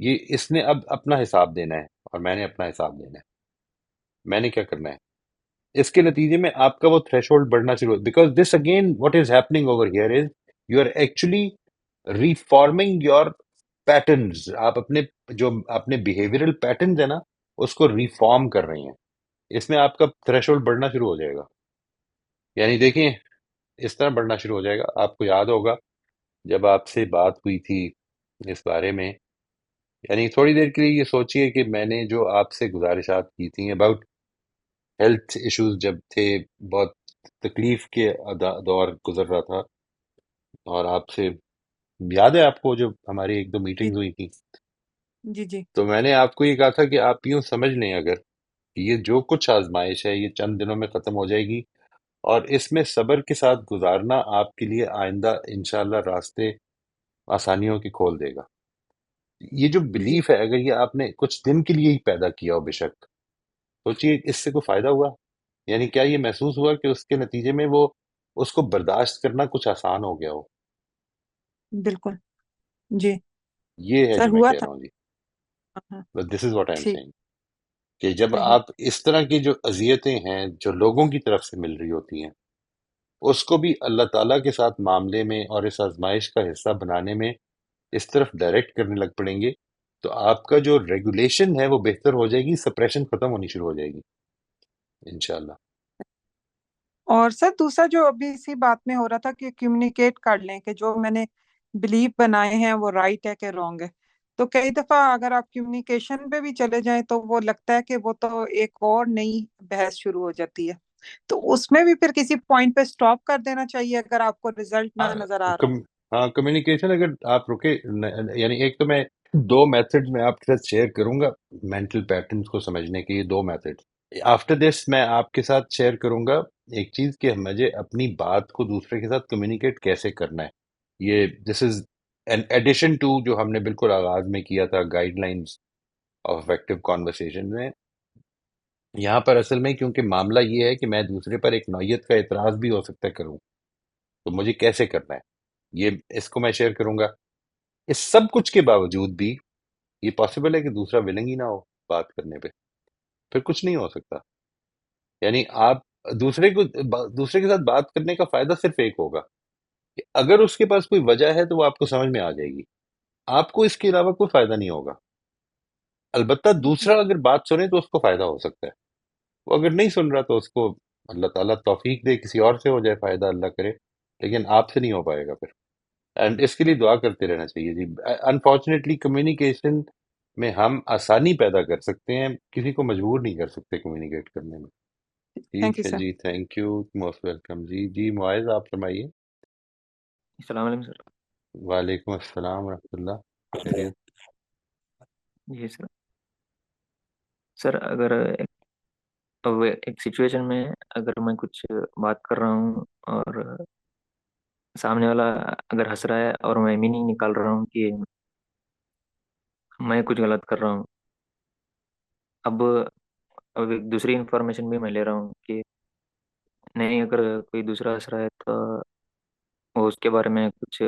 یہ اس نے اب اپنا حساب دینا ہے اور میں نے اپنا حساب دینا ہے. میں نے کیا کرنا ہے اس کے نتیجے میں آپ کا وہ تھریش ہولڈ بڑھنا شروع. Because this again what is happening over here is you are actually reforming your patterns. آپ اپنے جو اپنے بیہیویئرل پیٹرنز ہیں نا اس کو ریفارم کر رہی ہیں. اس میں آپ کا تھریش ہولڈ بڑھنا شروع ہو جائے گا. یعنی دیکھیں اس طرح بڑھنا شروع ہو جائے گا. آپ کو یاد ہوگا جب آپ سے بات ہوئی تھی اس بارے میں، یعنی تھوڑی دیر کے لیے یہ سوچئے کہ میں نے جو آپ سے گزارشات کی تھیں اباؤٹ ہیلتھ ایشوز جب تھے، بہت تکلیف کے دور گزر رہا تھا، اور آپ سے یاد ہے آپ کو جو ہماری ایک دو جی میٹنگز ہوئی تھی، جی جی تو میں نے آپ کو یہ کہا تھا کہ آپ یوں سمجھ لیں اگر کہ یہ جو کچھ آزمائش ہے یہ چند دنوں میں ختم ہو جائے گی، اور اس میں صبر کے ساتھ گزارنا آپ کے لیے آئندہ انشاءاللہ راستے آسانیوں کی کھول دے گا. یہ جو جی بلیف ہے اگر یہ آپ نے کچھ دن کے لیے ہی پیدا کیا ہو، بے شک سوچیے اس سے کوئی فائدہ ہوا؟ یعنی کیا یہ محسوس ہوا کہ اس کے نتیجے میں وہ اس کو برداشت کرنا کچھ آسان ہو گیا ہو؟ بالکل جی یہ ہے سر جو میں ہوا کہہ تھا. رہا ہوں جی. ہاں دس از واٹ آئی ایم ٹھیک سیئنگ کہ جب صحیح آپ اس طرح کی جو اذیتیں ہیں جو لوگوں کی طرف سے مل رہی ہوتی ہیں اس کو بھی اللہ تعالیٰ کے ساتھ معاملے میں اور اس آزمائش کا حصہ بنانے میں اس طرف ڈائریکٹ کرنے لگ پڑیں گے، تو آپ کا جو ریگولیشن ہے وہ بہتر ہو جائے گی، سپریشن ختم ہونی شروع ہو جائے گی انشاءاللہ. اور سر دوسرا جو ابھی اسی بات میں ہو رہا تھا کہ کمیونیکیٹ کر لیں کہ جو میں نے بلیف بنائے ہیں وہ رائٹ ہے کہ رانگ ہے. تو کئی دفعہ اگر آپ کمیونیکیشن پہ بھی چلے جائیں تو وہ لگتا ہے کہ وہ تو ایک اور نئی بحث شروع ہو جاتی ہے. تو اس میں بھی پھر کسی پوائنٹ پہ سٹاپ کر دینا چاہیے اگر آپ کو رزلٹ نہ نظر آ رہا ہو. ہاں کمیونیکیشن اگر آپ رکے، یعنی ایک تو میں دو میتھڈ میں آپ کے ساتھ شیئر کروں گا مینٹل پیٹرنز کو سمجھنے کے. یہ دو میتھڈ آفٹر دس میں آپ کے ساتھ شیئر کروں گا ایک چیز کہ مجھے اپنی بات کو دوسرے کے ساتھ کمیونیکیٹ کیسے کرنا ہے. یہ this is an addition to جو ہم نے بالکل آغاز میں کیا تھا guide lines of effective conversation میں. یہاں پر اصل میں کیونکہ معاملہ یہ ہے کہ میں دوسرے پر ایک نوعیت کا اعتراض بھی ہو سکتا ہے کروں، تو مجھے کیسے کرنا ہے یہ اس کو میں شیئر کروں گا. اس سب کچھ کے باوجود بھی یہ پاسبل ہے کہ دوسرا ولنگ ہی نہ ہو بات کرنے پہ، پھر کچھ نہیں ہو سکتا. یعنی آپ دوسرے کے ساتھ بات کرنے کا فائدہ صرف ایک ہوگا کہ اگر اس کے پاس کوئی وجہ ہے تو وہ آپ کو سمجھ میں آ جائے گی، آپ کو اس کے علاوہ کوئی فائدہ نہیں ہوگا. البتہ دوسرا اگر بات سنے تو اس کو فائدہ ہو سکتا ہے، وہ اگر نہیں سن رہا تو اس کو اللہ تعالیٰ توفیق دے کسی اور سے ہو جائے فائدہ، اللہ کرے، لیکن آپ سے نہیں ہو پائے گا پھر. اینڈ اس کے لیے دعا کرتے رہنا چاہیے جی. انفارچونیٹلی کمیونیکیشن میں ہم آسانی پیدا کر سکتے ہیں، کسی کو مجبور نہیں کر سکتے کمیونیکیٹ کرنے میں. تھینک یو ٹھیک ہے سر. جی، تھینک یو، موسٹ ویلکم جی. جی معاذ آپ فرمائیے. السلام علیکم سر. وعلیکم السلام ورحمۃ اللہ. خیریت؟ جی سر. سر اگر ایک سچویشن میں اگر میں کچھ بات کر رہا ہوں اور سامنے والا اگر ہنس رہا ہے اور میں میننگ نکال رہا ہوں کہ میں کچھ غلط کر رہا ہوں، اب ایک دوسری انفارمیشن بھی میں لے رہا ہوں کہ نہیں، اگر کوئی دوسرا ہنس رہا ہے تو وہ اس کے بارے میں کچھ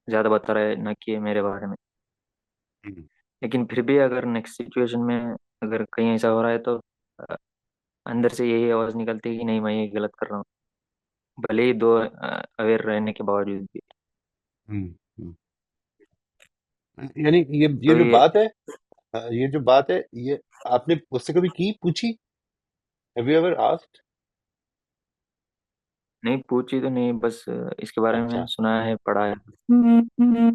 زیادہ بتا رہا ہے نہ کہ میرے بارے میں. لیکن پھر بھی اگر نیکسٹ سچویشن میں اگر کہیں ایسا ہو رہا ہے تو اندر سے یہی آواز نکلتی ہے کہ نہیں، میں یہ غلط کر رہا ہوں، بھلے ہی دو اویئر رہنے کے باوجود بھی. ہم، ہم۔ یعنی یہ تو جو یہ بات ہے، یہ جو بات ہے یہ آپ نے اس سے کبھی کی پوچھی؟ Have you ever asked? نہیں پوچھی تو نہیں، بس اس کے بارے میں اچھا سنا ہے، پڑھا ہے.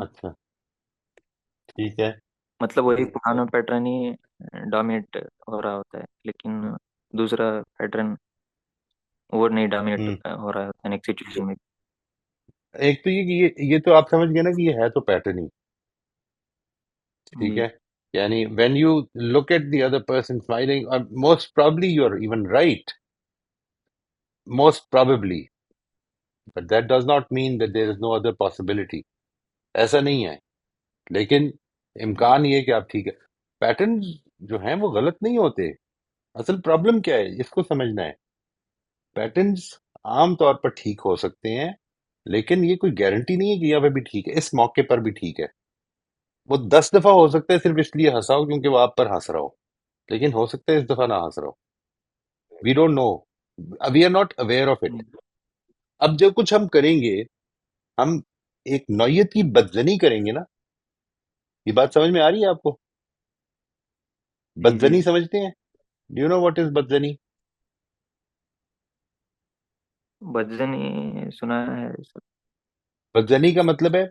اچھا ٹھیک ہے. مطلب وہی پرانا پیٹرن ہی ڈومینیٹ ہو رہا ہوتا ہے، لیکن دوسرا پیٹرن وہ نہیں ڈومینیٹ ہم۔ ہو رہا ہوتا ہے نیکسٹ سچویشن میں. ایک تو یہ کہ یہ تو آپ سمجھ گئے نا کہ یہ ہے تو پیٹرن ہی. ٹھیک جی ہے، یعنی when you look at the other person smiling, most probably you are even right, most probably, but that does not mean that there is no other possibility. ایسا نہیں ہے، لیکن جی امکان یہ کہ آپ ٹھیک ہے. پیٹرن جو ہیں وہ غلط نہیں ہوتے. اصل پرابلم کیا ہے اس کو سمجھنا ہے. پیٹرنز عام طور پر ٹھیک ہو سکتے ہیں، لیکن یہ کوئی گارنٹی نہیں ہے کہ یہاں پہ بھی ٹھیک ہے، اس موقع پر بھی ٹھیک ہے. وہ 10 دفعہ ہو سکتا ہے صرف اس لیے ہنسا ہو کیونکہ وہ آپ پر ہنس رہا ہو، لیکن ہو سکتا ہے اس دفعہ نہ ہنس رہا ہو. We don't know, we are not aware of it. اب جو کچھ ہم کریں گے، ہم ایک نوعیت کی بدزنی کریں گے نا. یہ بات سمجھ میں آ رہی ہے آپ کو؟ جی جی بدزنی سمجھتے ہیں؟ Do you know what is بدزنی؟ بدزنی سنا ہے سر. بدزنی کا مطلب ہے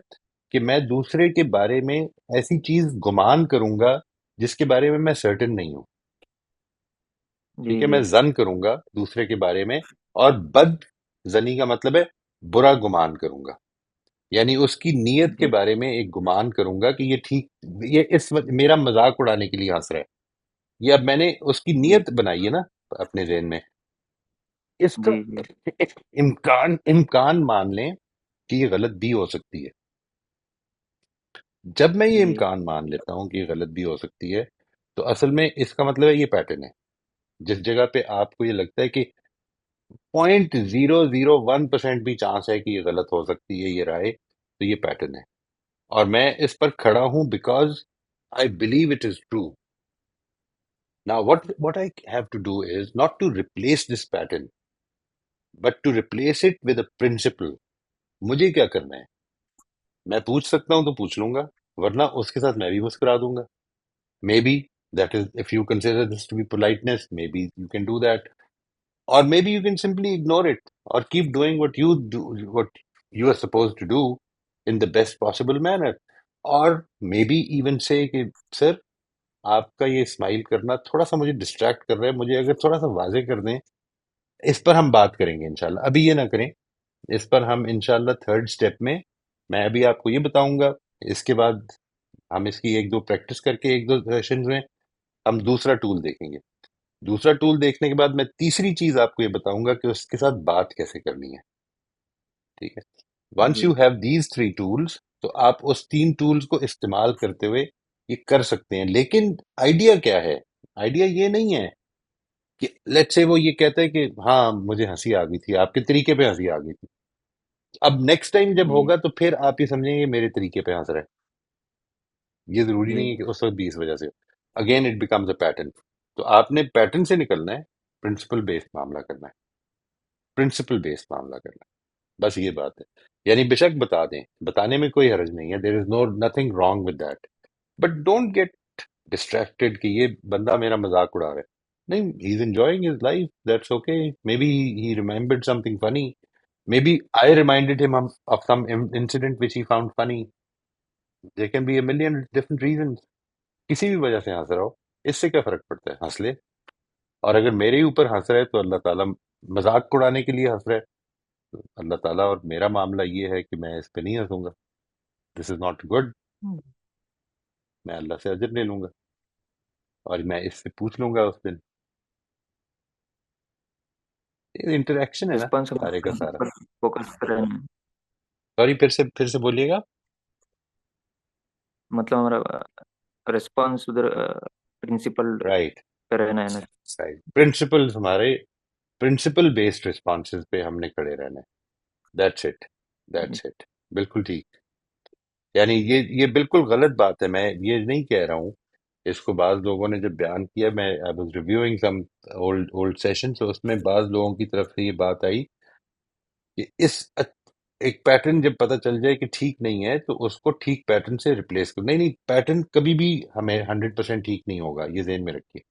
کہ میں دوسرے کے بارے میں ایسی چیز گمان کروں گا جس کے بارے میں سرٹن نہیں ہوں. جی ٹھیک ہے، جی میں زن کروں گا دوسرے کے بارے میں، اور بد زنی کا مطلب ہے برا گمان کروں گا، یعنی اس کی نیت کے جی بارے میں ایک گمان کروں گا کہ یہ ٹھیک، یہ اس وقت میرا مذاق اڑانے کے لیے ہنس رہا ہے. یہ اب میں نے اس کی جی نیت بنائی ہے نا اپنے ذہن میں. اس کا جی جی ایک امکان مان لیں کہ یہ غلط بھی ہو سکتی ہے. جب میں یہ جی امکان مان لیتا ہوں کہ یہ غلط بھی ہو سکتی ہے، تو اصل میں اس کا مطلب ہے یہ پیٹرن ہے. جس جگہ پہ آپ کو یہ لگتا ہے کہ 0.001% بھی چانس ہے کہ یہ غلط ہو سکتی ہے یہ رائے، تو یہ پیٹرن ہے. اور میں اس پر کھڑا ہوں because I believe it is true. Now, what I have to do is not to replace this pattern, but to replace it with a principle. مجھے کیا کرنا ہے؟ میں پوچھ سکتا ہوں تو پوچھ لوں گا، ورنہ اس کے ساتھ میں بھی مسکرا دوں گا. Maybe that is, if you consider this to be politeness, maybe you can do that. Or maybe you can simply ignore it or keep doing what you do, what you are supposed to do in the best possible manner. Or maybe even say کہ سر آپ کا یہ smile کرنا تھوڑا سا مجھے distract کر رہا ہے، مجھے اگر تھوڑا سا واضح کر دیں. اس پر ہم بات کریں گے انشاءاللہ، ابھی یہ نہ کریں. اس پر ہم انشاءاللہ تھرڈ سٹیپ میں ابھی آپ کو یہ بتاؤں گا. اس کے بعد ہم اس کی ایک دو پریکٹس کر کے ایک دو سیشنز میں ہم دوسرا ٹول دیکھیں گے. دوسرا ٹول دیکھنے کے بعد میں تیسری چیز آپ کو یہ بتاؤں گا کہ اس کے ساتھ بات کیسے کرنی ہے. ٹھیک ہے، ونس جی یو ہیو دیز 3 ٹولس، تو آپ اس 3 ٹولس کو استعمال کرتے ہوئے یہ کر سکتے ہیں. لیکن آئیڈیا کیا ہے؟ آئیڈیا یہ نہیں ہے کہ لیٹ سے وہ یہ کہتا ہے کہ ہاں مجھے ہنسی آ گئی تھی، آپ کے طریقے پہ ہنسی آ گئی تھی. اب نیکسٹ ٹائم جب جی ہوگا تو پھر آپ یہ سمجھیں گے میرے طریقے پہ ہنس رہے ہیں. یہ ضروری جی نہیں ہے کہ اس وقت بھی اس وجہ سے. Again it becomes a pattern. تو آپ نے پیٹرن سے نکلنا ہے، پرنسپل بیسڈ معاملہ کرنا ہے. پرنسپل بیسڈ معاملہ کرنا ہے، بس یہ بات ہے. یعنی بے شک بتا دیں، بتانے میں کوئی حرج نہیں ہے، there is no nothing wrong with that. But don't get distracted کہ یہ بندہ میرا مذاق اڑا رہا ہے. نہیں، he is enjoying his life, that's okay. Maybe he remembered something funny. Maybe I reminded him of some incident which he found funny. There can be a million different reasons. کسی بھی وجہ سے ہنس رہا ہو، اس سے کیا فرق پڑتا ہے؟ ہنس لے. اور اگر میرے اوپر ہنس رہا ہے تو اللہ تعالیٰ مذاق اڑانے کے لیے ہنس رہا ہے. تو اللہ تعالیٰ اور میرا معاملہ یہ ہے کہ میں اس پہ نہیں ہنسوں گا. دس از ناٹ گڈ. میں اللہ سے اجر لے لوں گا اور میں اس سے پوچھ لوں گا اس دن. انٹریکشن ہے نا رسپانس سارے کا سارا. پر فوکس کر رہے ہیں. سوری، پھر سے بولیے گا. مطلب ہمارا رسپانس ادھر پرنسپل رائٹ پہ رہنا ہے نا. رائٹ. پرنسپل ہمارے پرنسپل بیسڈ رسپانسز پہ ہم نے کھڑے رہنا ہے. That's it, that's it. بالکل ٹھیک. یعنی یہ بالکل غلط بات ہے. میں یہ نہیں کہہ رہا ہوں. اس کو بعض لوگوں نے جب بیان کیا، میں I was reviewing some old session, تو اس میں بعض لوگوں کی طرف سے یہ بات آئی کہ ایک پیٹرن جب پتہ چل جائے کہ ٹھیک نہیں ہے تو اس کو ٹھیک پیٹرن سے ریپلیس کرو. نہیں، پیٹرن کبھی بھی ہمیں 100% ٹھیک نہیں ہوگا، یہ ذہن میں رکھیے.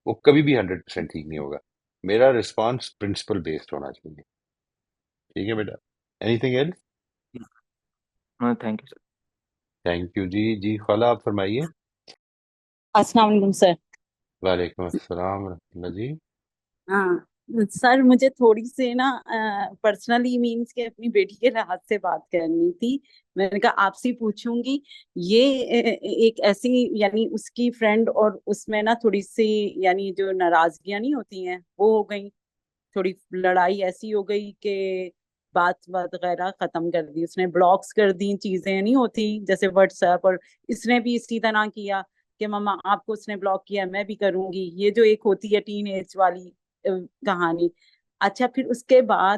وہ کبھی بھی 100% ٹھیک نہیں ہوگا. میرا رسپانس پرنسپل بیسڈ ہونا چاہیے. ٹھیک ہے بیٹا. Anything else? Thank you sir. Thank you. جی خالہ آپ فرمائیے. السلام علیکم سر. وعلیکم السلام ورحمۃ اللہ. جی ہاں سر، مجھے تھوڑی سی نا پرسنلی مینس کہ اپنی بیٹی کے لحاظ سے بات کرنی تھی. میں نے کہا آپ سے پوچھوں گی. یہ ایک ایسی یعنی اس کی فرینڈ اور اس میں نا تھوڑی سی یعنی جو ناراضگیاں نہیں ہوتی ہیں وہ ہو گئی. تھوڑی لڑائی ایسی ہو گئی کہ بات وغیرہ ختم کر دی. اس نے بلاکس کر دی، چیزیں نہیں ہوتی جیسے واٹس ایپ، اور اس نے بھی اسی طرح کیا کہ ماما آپ کو اس نے بلاک کیا میں بھی کروں گی. یہ جو ایک ہوتی ہے ٹین ایج والی کہانی. اچھا پھر اس کے بعد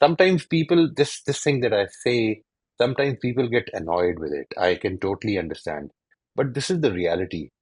Sometimes people, this thing that I say, sometimes people get annoyed with it. I can totally understand. But this is the reality.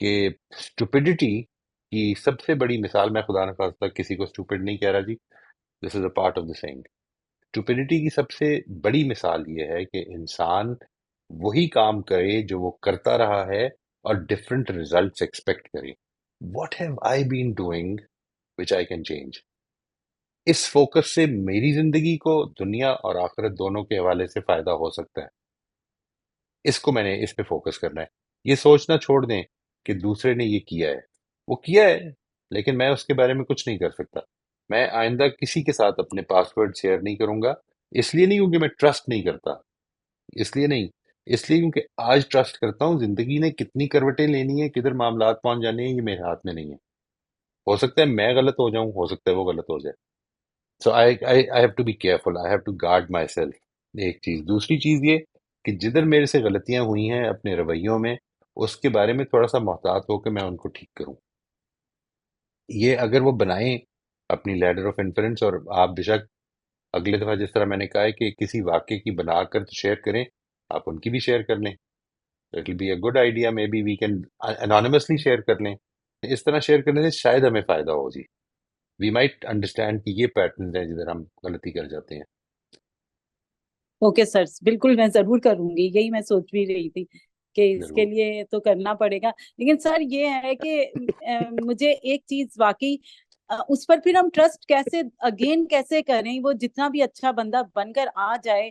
کہ اسٹوپڈیٹی کی سب سے بڑی مثال، میں خدا نخواستہ کسی کو اسٹوپڈ نہیں کہہ رہا جی، دس از اے پارٹ آف دا سینگ، اسٹوپڈیٹی کی سب سے بڑی مثال یہ ہے کہ انسان وہی کام کرے جو وہ کرتا رہا ہے اور ڈفرینٹ ریزلٹس ایکسپیکٹ کرے. What have I been doing which I can change? اس فوکس سے میری زندگی کو دنیا اور آخرت دونوں کے حوالے سے فائدہ ہو سکتا ہے. اس پہ فوکس کرنا ہے. یہ سوچنا چھوڑ دیں کہ دوسرے نے یہ کیا ہے، وہ کیا ہے لیکن میں اس کے بارے میں کچھ نہیں کر سکتا. میں آئندہ کسی کے ساتھ اپنے پاسورڈ شیئر نہیں کروں گا، اس لیے نہیں کیونکہ میں ٹرسٹ نہیں کرتا، اس لیے نہیں، اس لیے کیونکہ آج ٹرسٹ کرتا ہوں. زندگی نے کتنی کروٹیں لینی ہے، کدھر معاملات پہنچ جانے ہیں، یہ میرے ہاتھ میں نہیں ہے. ہو سکتا ہے میں غلط ہو جاؤں، ہو سکتا ہے وہ غلط ہو جائے. So I have to be careful, I have to guard myself. ایک چیز. دوسری چیز یہ کہ جدھر میرے سے غلطیاں ہوئی ہیں اپنے رویوں میں، اس کے بارے میں تھوڑا سا محتاط ہو کہ میں ان کو ٹھیک کروں. یہ اگر وہ بنائیں اپنی لیڈر آف انفلوئنس، اور آپ بے شک اگلے دفعہ جس طرح میں نے کہا ہے کہ کسی واقعے کی بنا کر شیئر کریں، آپ ان کی بھی شیئر کر لیں. It will be a good idea. Maybe we can anonymously share کر لیں. اس طرح شیئر کرنے سے شاید ہمیں فائدہ ہو جی. وی مائٹ انڈرسٹینڈ کہ یہ پیٹرنز ہیں جدھر ہم غلطی کر جاتے ہیں. اوکے سر، بالکل میں ضرور کروں گی، یہی میں سوچ بھی رہی تھی کہ اس کے ضرور. لیے تو کرنا پڑے گا. لیکن سر یہ ہے کہ مجھے ایک چیز واقعی اس پر پھر ہم ٹرسٹ کیسے کریں، وہ جتنا بھی اچھا بندہ بن کر آ جائے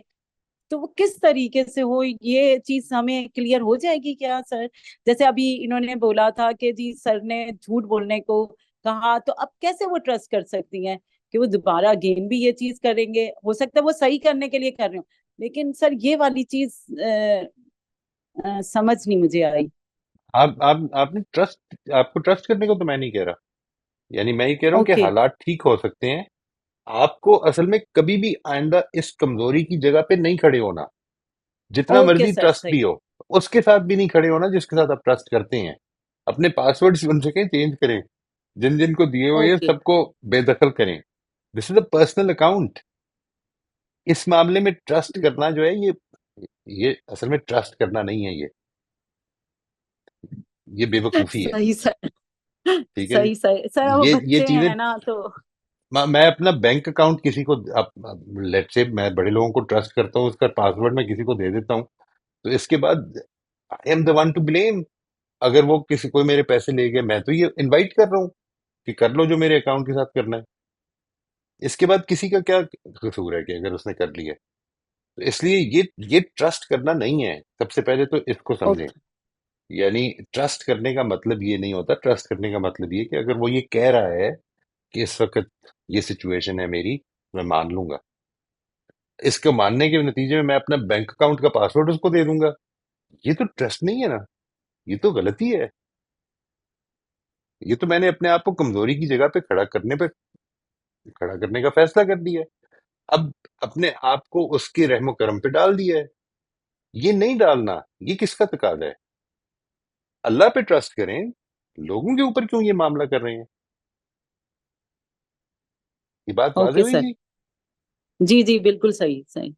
تو وہ کس طریقے سے ہو، یہ چیز ہمیں کلیئر ہو جائے گی کیا سر؟ جیسے ابھی انہوں نے بولا تھا کہ جی سر نے جھوٹ بولنے کو کہا، تو اب کیسے وہ ٹرسٹ کر سکتی ہیں کہ وہ دوبارہ اگین بھی یہ چیز کریں گے؟ ہو سکتا ہے وہ صحیح کرنے کے لیے کر رہے ہوں، لیکن سر یہ والی چیز سمجھ نہیں مجھے آئی. آپ نے ٹرسٹ، آپ کو ٹرسٹ کرنے کو تو میں نہیں کہہ رہا. یعنی میں یہ کہہ رہا ہوں کہ اوکے حالات ٹھیک ہو سکتے ہیں. آپ کو اصل میں کبھی بھی آئندہ اس کمزوری کی جگہ پہ نہیں کھڑے ہونا. جتنا اوکے مرضی سر، ٹرسٹ صحیح. بھی ہو، اس کے ساتھ بھی نہیں کھڑے ہونا جس کے ساتھ آپ ٹرسٹ کرتے ہیں. اپنے پاسورڈ ان سے کہیں چینج کریں، جن جن کو دیے ہوئے ہیں اوکے سب کو بے دخل کریں. دس از اے پرسنل اکاؤنٹ. اس معاملے میں ٹرسٹ کرنا جو ہے، یہ اصل میں ٹرسٹ کرنا نہیں ہے، یہ بے وقوفی ہے. صحیح سر، ٹھیک ہے جی. صحیح صحیح سر. وہ یہ بچے چیزیں، ہیں نا تو میں اپنا بینک اکاؤنٹ کسی کو، لیٹ سے میں بڑے لوگوں کو ٹرسٹ کرتا ہوں، اس کا پاسورڈ میں کسی کو دے دیتا ہوں، تو اس کے بعد I am the one to blame. اگر وہ کوئی میرے پیسے لے گئے، میں تو یہ انوائٹ کر رہا ہوں کہ کر لو جو میرے اکاؤنٹ کے ساتھ کرنا ہے. اس کے بعد کسی کا کیا قصور ہے کہ اگر اس نے کر لیا. تو اس لیے یہ ٹرسٹ کرنا نہیں ہے. سب سے پہلے تو اس کو سمجھیں. اوکے. یعنی ٹرسٹ کرنے کا مطلب یہ نہیں ہوتا. ٹرسٹ کرنے کا مطلب یہ کہ اگر وہ یہ کہہ رہا ہے کہ اس وقت یہ سچویشن ہے میری، میں مان لوں گا. اس کو ماننے کے نتیجے میں اپنا بینک اکاؤنٹ کا پاسورڈ اس کو دے دوں گا. یہ تو ٹرسٹ نہیں ہے نا، یہ تو غلطی ہے. یہ تو میں نے اپنے آپ کو کمزوری کی جگہ پہ کھڑا کرنے کا فیصلہ کر دیا ہے. اب اپنے آپ کو اس کے رحم و کرم پہ ڈال دیا ہے. یہ نہیں ڈالنا. یہ کس کا تقاضا ہے؟ اللہ پہ ٹرسٹ کریں. لوگوں کے اوپر کیوں یہ معاملہ کر رہے ہیں؟ یہ بات واضح اوکے ہوئی سر، جی. جی جی بالکل صحیح صحیح صحیح.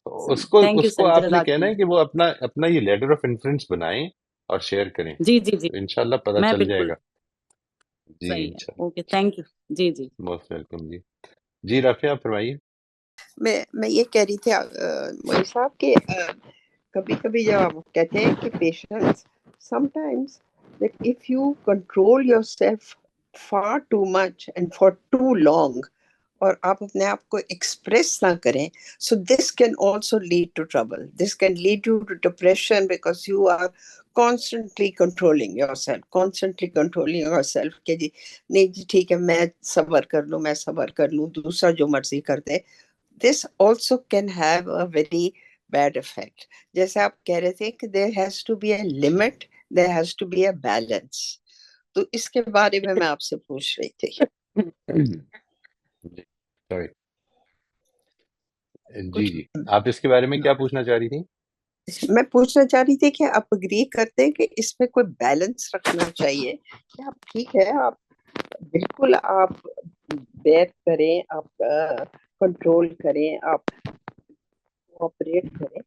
تھینک یو اس کو سر، آپ نے جزاک کہنا ہے اللہ. کہ وہ اپنا یہ لیٹر آف انفلوئنس بنائیں اور شیئر کریں، جی جی جی، تو انشاءاللہ پتہ میں چل جائے بالکل گا. جی صحیح ہے. انشاءاللہ. Okay, thank you. جی جی. موسٹ ویلکم جی. جی رافیہ آپ فرمائیے. میں یہ کہہ رہی تھی مولوی صاحب کہ کبھی کبھی جب آپ کہتے ہیں کہ patience sometimes that if you control yourself far too much and for too long اور آپ اپنے آپ کو ایکسپریس نہ کریں، so this can also lead to trouble. This can lead you to depression because you are constantly controlling yourself کہ جی نہیں جی ٹھیک ہے، میں صبر کر لوں دوسرا جو مرضی کر دے. This also can have a very bad effect. جیسے آپ کہہ رہے تھے کہ there has to be a limit, there has to be a balance. تو اس کے بارے میں آپ سے پوچھ رہی تھی. جی سوری. جی کچھ جی آپ اس کے بارے میں کیا پوچھنا چاہ رہی تھی؟ میں پوچھنا چاہ رہی تھی کہ آپ اگری کرتے ہیں کہ اس میں کوئی بیلنس رکھنا چاہیے کہ آپ ٹھیک ہے، آپ بالکل آپ بیئر کریں، آپ کنٹرول کریں، آپ کوآپریٹ کریں،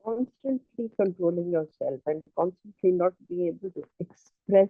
constantly controlling yourself and constantly not being able to express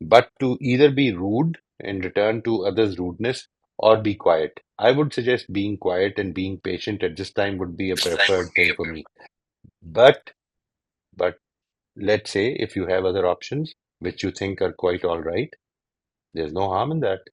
but to either be rude and return to others' rudeness or be quiet. I would suggest being quiet and being patient at this time would be a preferred thing for me. But let's say if you have other options which you think are quite all right, there's no harm in that.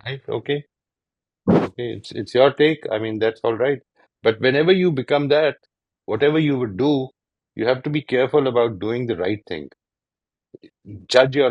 Right, okay. Okay, it's your take. I mean, that's all right. But whenever you become that, whatever you would do, you have to be careful about doing the right thing. Judge your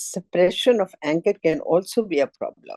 suppression of anger can also be a problem.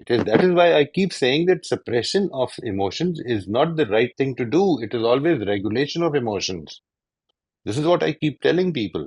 it is, that is why I keep saying that suppression of emotions is not the right thing to do. It is always regulation of emotions. This is what I keep telling people.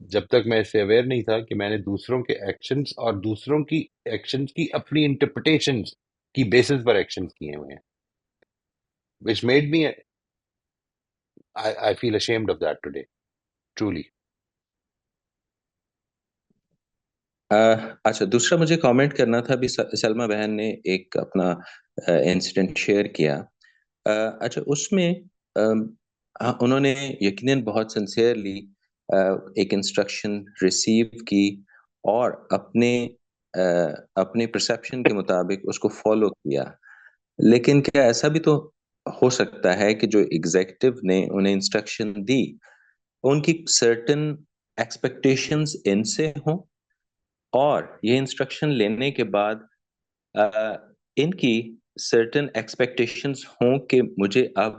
جب تک میں اس سے aware نہیں تھا کہ میں نے دوسروں کے ایکشنز اور دوسروں کی ایکشنز کی اپنی انٹرپریٹیشنز کی بیسس پر ایکشنز کیے ہوئے ہیں which made me I feel ashamed of that today truly. اچھا، دوسرا مجھے کامنٹ کرنا تھا بھی، سلمہ بہن نے ایک اپنا انسیڈنٹ شیئر کیا. اچھا، اس میں انہوں نے یقیناً بہت سنسیئرلی ایک انسٹرکشن ریسیو کی اور اپنے پرسیپشن کے مطابق اس کو فالو کیا. لیکن کیا ایسا بھی تو ہو سکتا ہے کہ جو ایگزیکٹو نے انہیں انسٹرکشن دی ان کی سرٹن ایکسپیکٹیشنز ان سے ہوں، اور یہ انسٹرکشن لینے کے بعد ان کی سرٹن ایکسپیکٹیشنز ہوں کہ مجھے اب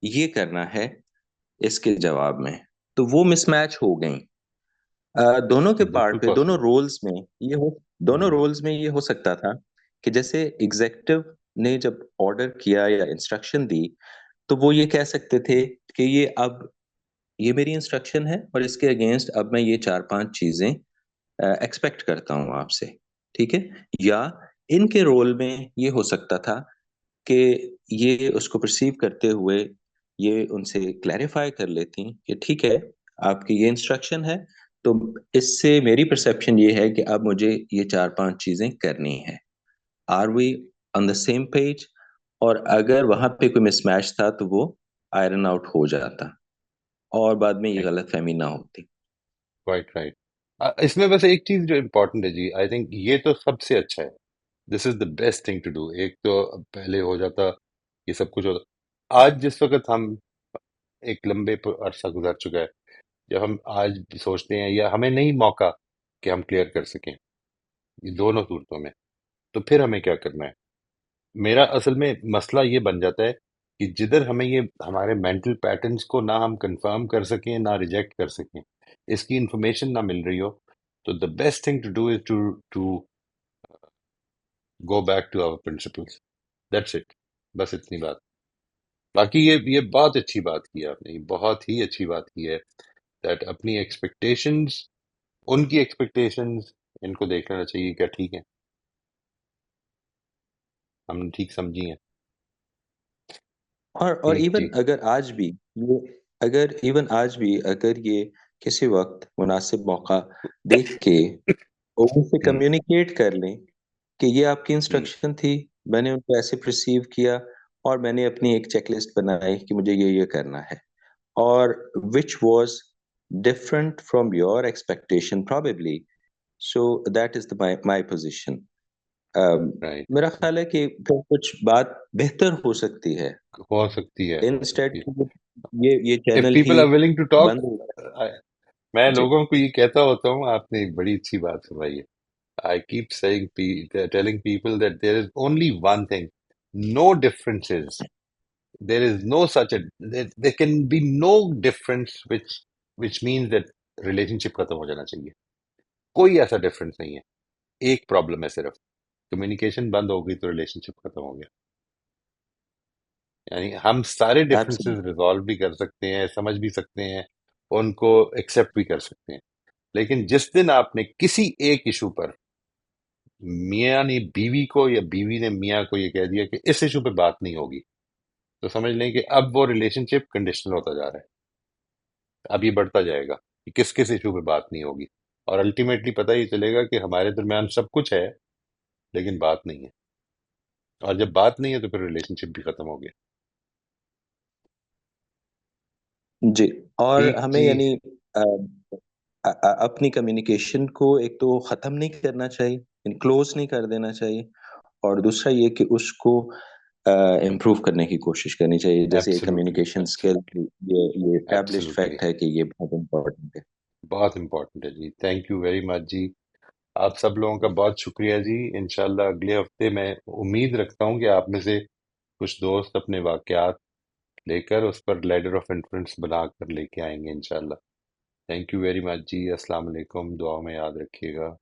یہ کرنا ہے اس کے جواب میں، تو وہ مس میچ ہو گئیں دونوں کے بالکل پارٹ پہ. دونوں possible. رولز میں دونوں رولز میں یہ ہو سکتا تھا کہ جیسے ایگزیکٹو نے جب آرڈر کیا یا انسٹرکشن دی تو وہ یہ کہہ سکتے تھے کہ یہ میری انسٹرکشن ہے اور اس کے اگینسٹ اب میں یہ 4-5 چیزیں ایکسپیکٹ کرتا ہوں آپ سے، ٹھیک ہے. یا ان کے رول میں یہ ہو سکتا تھا کہ یہ اس کو پرسیو کرتے ہوئے یہ ان سے کلیریفائی کر لیتی کہ ٹھیک ہے آپ کی یہ انسٹرکشن ہے، تو اس سے میری پرسیپشن یہ ہے کہ اب مجھے یہ 4-5 چیزیں کرنی ہے. Are we on the same page? اور اگر وہاں پہ کوئی مس میچ تھا تو وہ آئرن آؤٹ ہو جاتا اور بعد میں یہ غلط فہمی نہ ہوتی. Right right. اس میں بس ایک چیز جو امپورٹنٹ ہے جی، آئی تھنک یہ تو سب سے اچھا ہے، this is the best thing to do. ایک تو پہلے ہو جاتا یہ سب کچھ ہوتا، آج جس وقت ہم ایک لمبے عرصہ گزر چکا ہے، جب ہم آج سوچتے ہیں یا ہمیں نہیں موقع کہ ہم کلیئر کر سکیں یہ دونوں صورتوں میں، تو پھر ہمیں کیا کرنا ہے؟ میرا اصل میں مسئلہ یہ بن جاتا ہے کہ جدھر ہمیں یہ ہمارے مینٹل پیٹرنز کو نہ ہم کنفرم کر سکیں نہ ریجیکٹ کر سکیں، اس کی انفارمیشن نہ مل رہی ہو، تو the best thing to do is to go back to our principles. That's it. بس اتنی بات. باقی یہ بہت اچھی بات کی ہے آپ نے، یہ بہت ہی اچھی بات کی ہے دیٹ اپنی ایکسپیکٹیشنز، ان کی ایکسپیکٹیشنز ان کو دیکھ لینا چاہیے کیا ٹھیک ہے، ہم نے ٹھیک سمجھی ہیں. اور ٹھیک ایون جی. آج بھی اگر یہ کسی وقت مناسب موقع دیکھ کے ان سے ہم، کمیونیکیٹ کر لیں کہ یہ آپ کی ہم، انسٹرکشن تھی، میں نے ان کو ایسے پرسیو کیا اور میں نے اپنی ایک چیک لسٹ بنائی کہ مجھے یہ کرنا ہے، اور which was different from your expectation probably. So that is my position. Right. میرا خیال ہے کہ پھر کچھ بات بہتر ہو سکتی ہے. ہو سکتی ہے، ہو انسٹیٹ سکتی ہے. یہ If channel he people are willing to talk, بند ہو جائے. میں جی. لوگوں کو یہ کہتا ہوتا ہوں، آپ نے ایک بڑی اچھی بات فرمائی ہے. I keep saying, telling people that there is only one thing, no differences. There is no such a, there can be no difference which means that relationship ختم ہو جانا چاہیے. کوئی ایسا ڈفرینس نہیں ہے. ایک پرابلم ہے صرف، کمیونیکیشن بند ہو گئی تو ریلیشن شپ ختم ہو گیا. یعنی ہم سارے ڈفرینسز Absolutely. ریزالو بھی کر سکتے ہیں، سمجھ بھی سکتے ہیں، ان کو ایکسیپٹ بھی کر سکتے ہیں، لیکن جس دن آپ نے کسی ایک ایشو پر میاں نے بیوی کو یا بیوی نے میاں کو یہ کہہ دیا کہ اس ایشو پہ بات نہیں ہوگی، تو سمجھ لیں کہ اب وہ ریلیشن شپ کنڈیشنل ہوتا جا رہا ہے. اب یہ بڑھتا جائے گا کہ کس کس ایشو پہ بات نہیں ہوگی، اور الٹیمیٹلی پتہ ہی چلے گا کہ ہمارے درمیان سب کچھ ہے لیکن بات نہیں ہے، اور جب بات نہیں ہے تو پھر ریلیشن شپ بھی ختم ہو گیا. جی. اور ٹھیک ہمیں جی. یعنی اپنی کمیونیکیشن کو ایک تو ختم نہیں کرنا چاہیے، کلوز نہیں کر دینا چاہیے، اور دوسرا یہ کہ اس کو امپروو کرنے کی کوشش کرنی چاہیے. جیسے ایبسلیوٹلی، کمیونیکیشن اسکل یہ اسٹیبلشڈ ایبسلیوٹلی فیکٹ ہے کہ یہ بہت امپورٹنٹ ہے. بہت امپورٹنٹ ہے جی. تھینک یو ویری مچ جی. آپ سب لوگوں کا بہت شکریہ جی. انشاءاللہ اگلے ہفتے میں امید رکھتا ہوں کہ آپ میں سے کچھ دوست اپنے واقعات لے کر اس پر لیڈر آف انفلوئنس بنا کر لے کے آئیں گے انشاءاللہ. تھینک یو ویری مچ جی. السلام علیکم. دعا میں یاد رکھیے گا.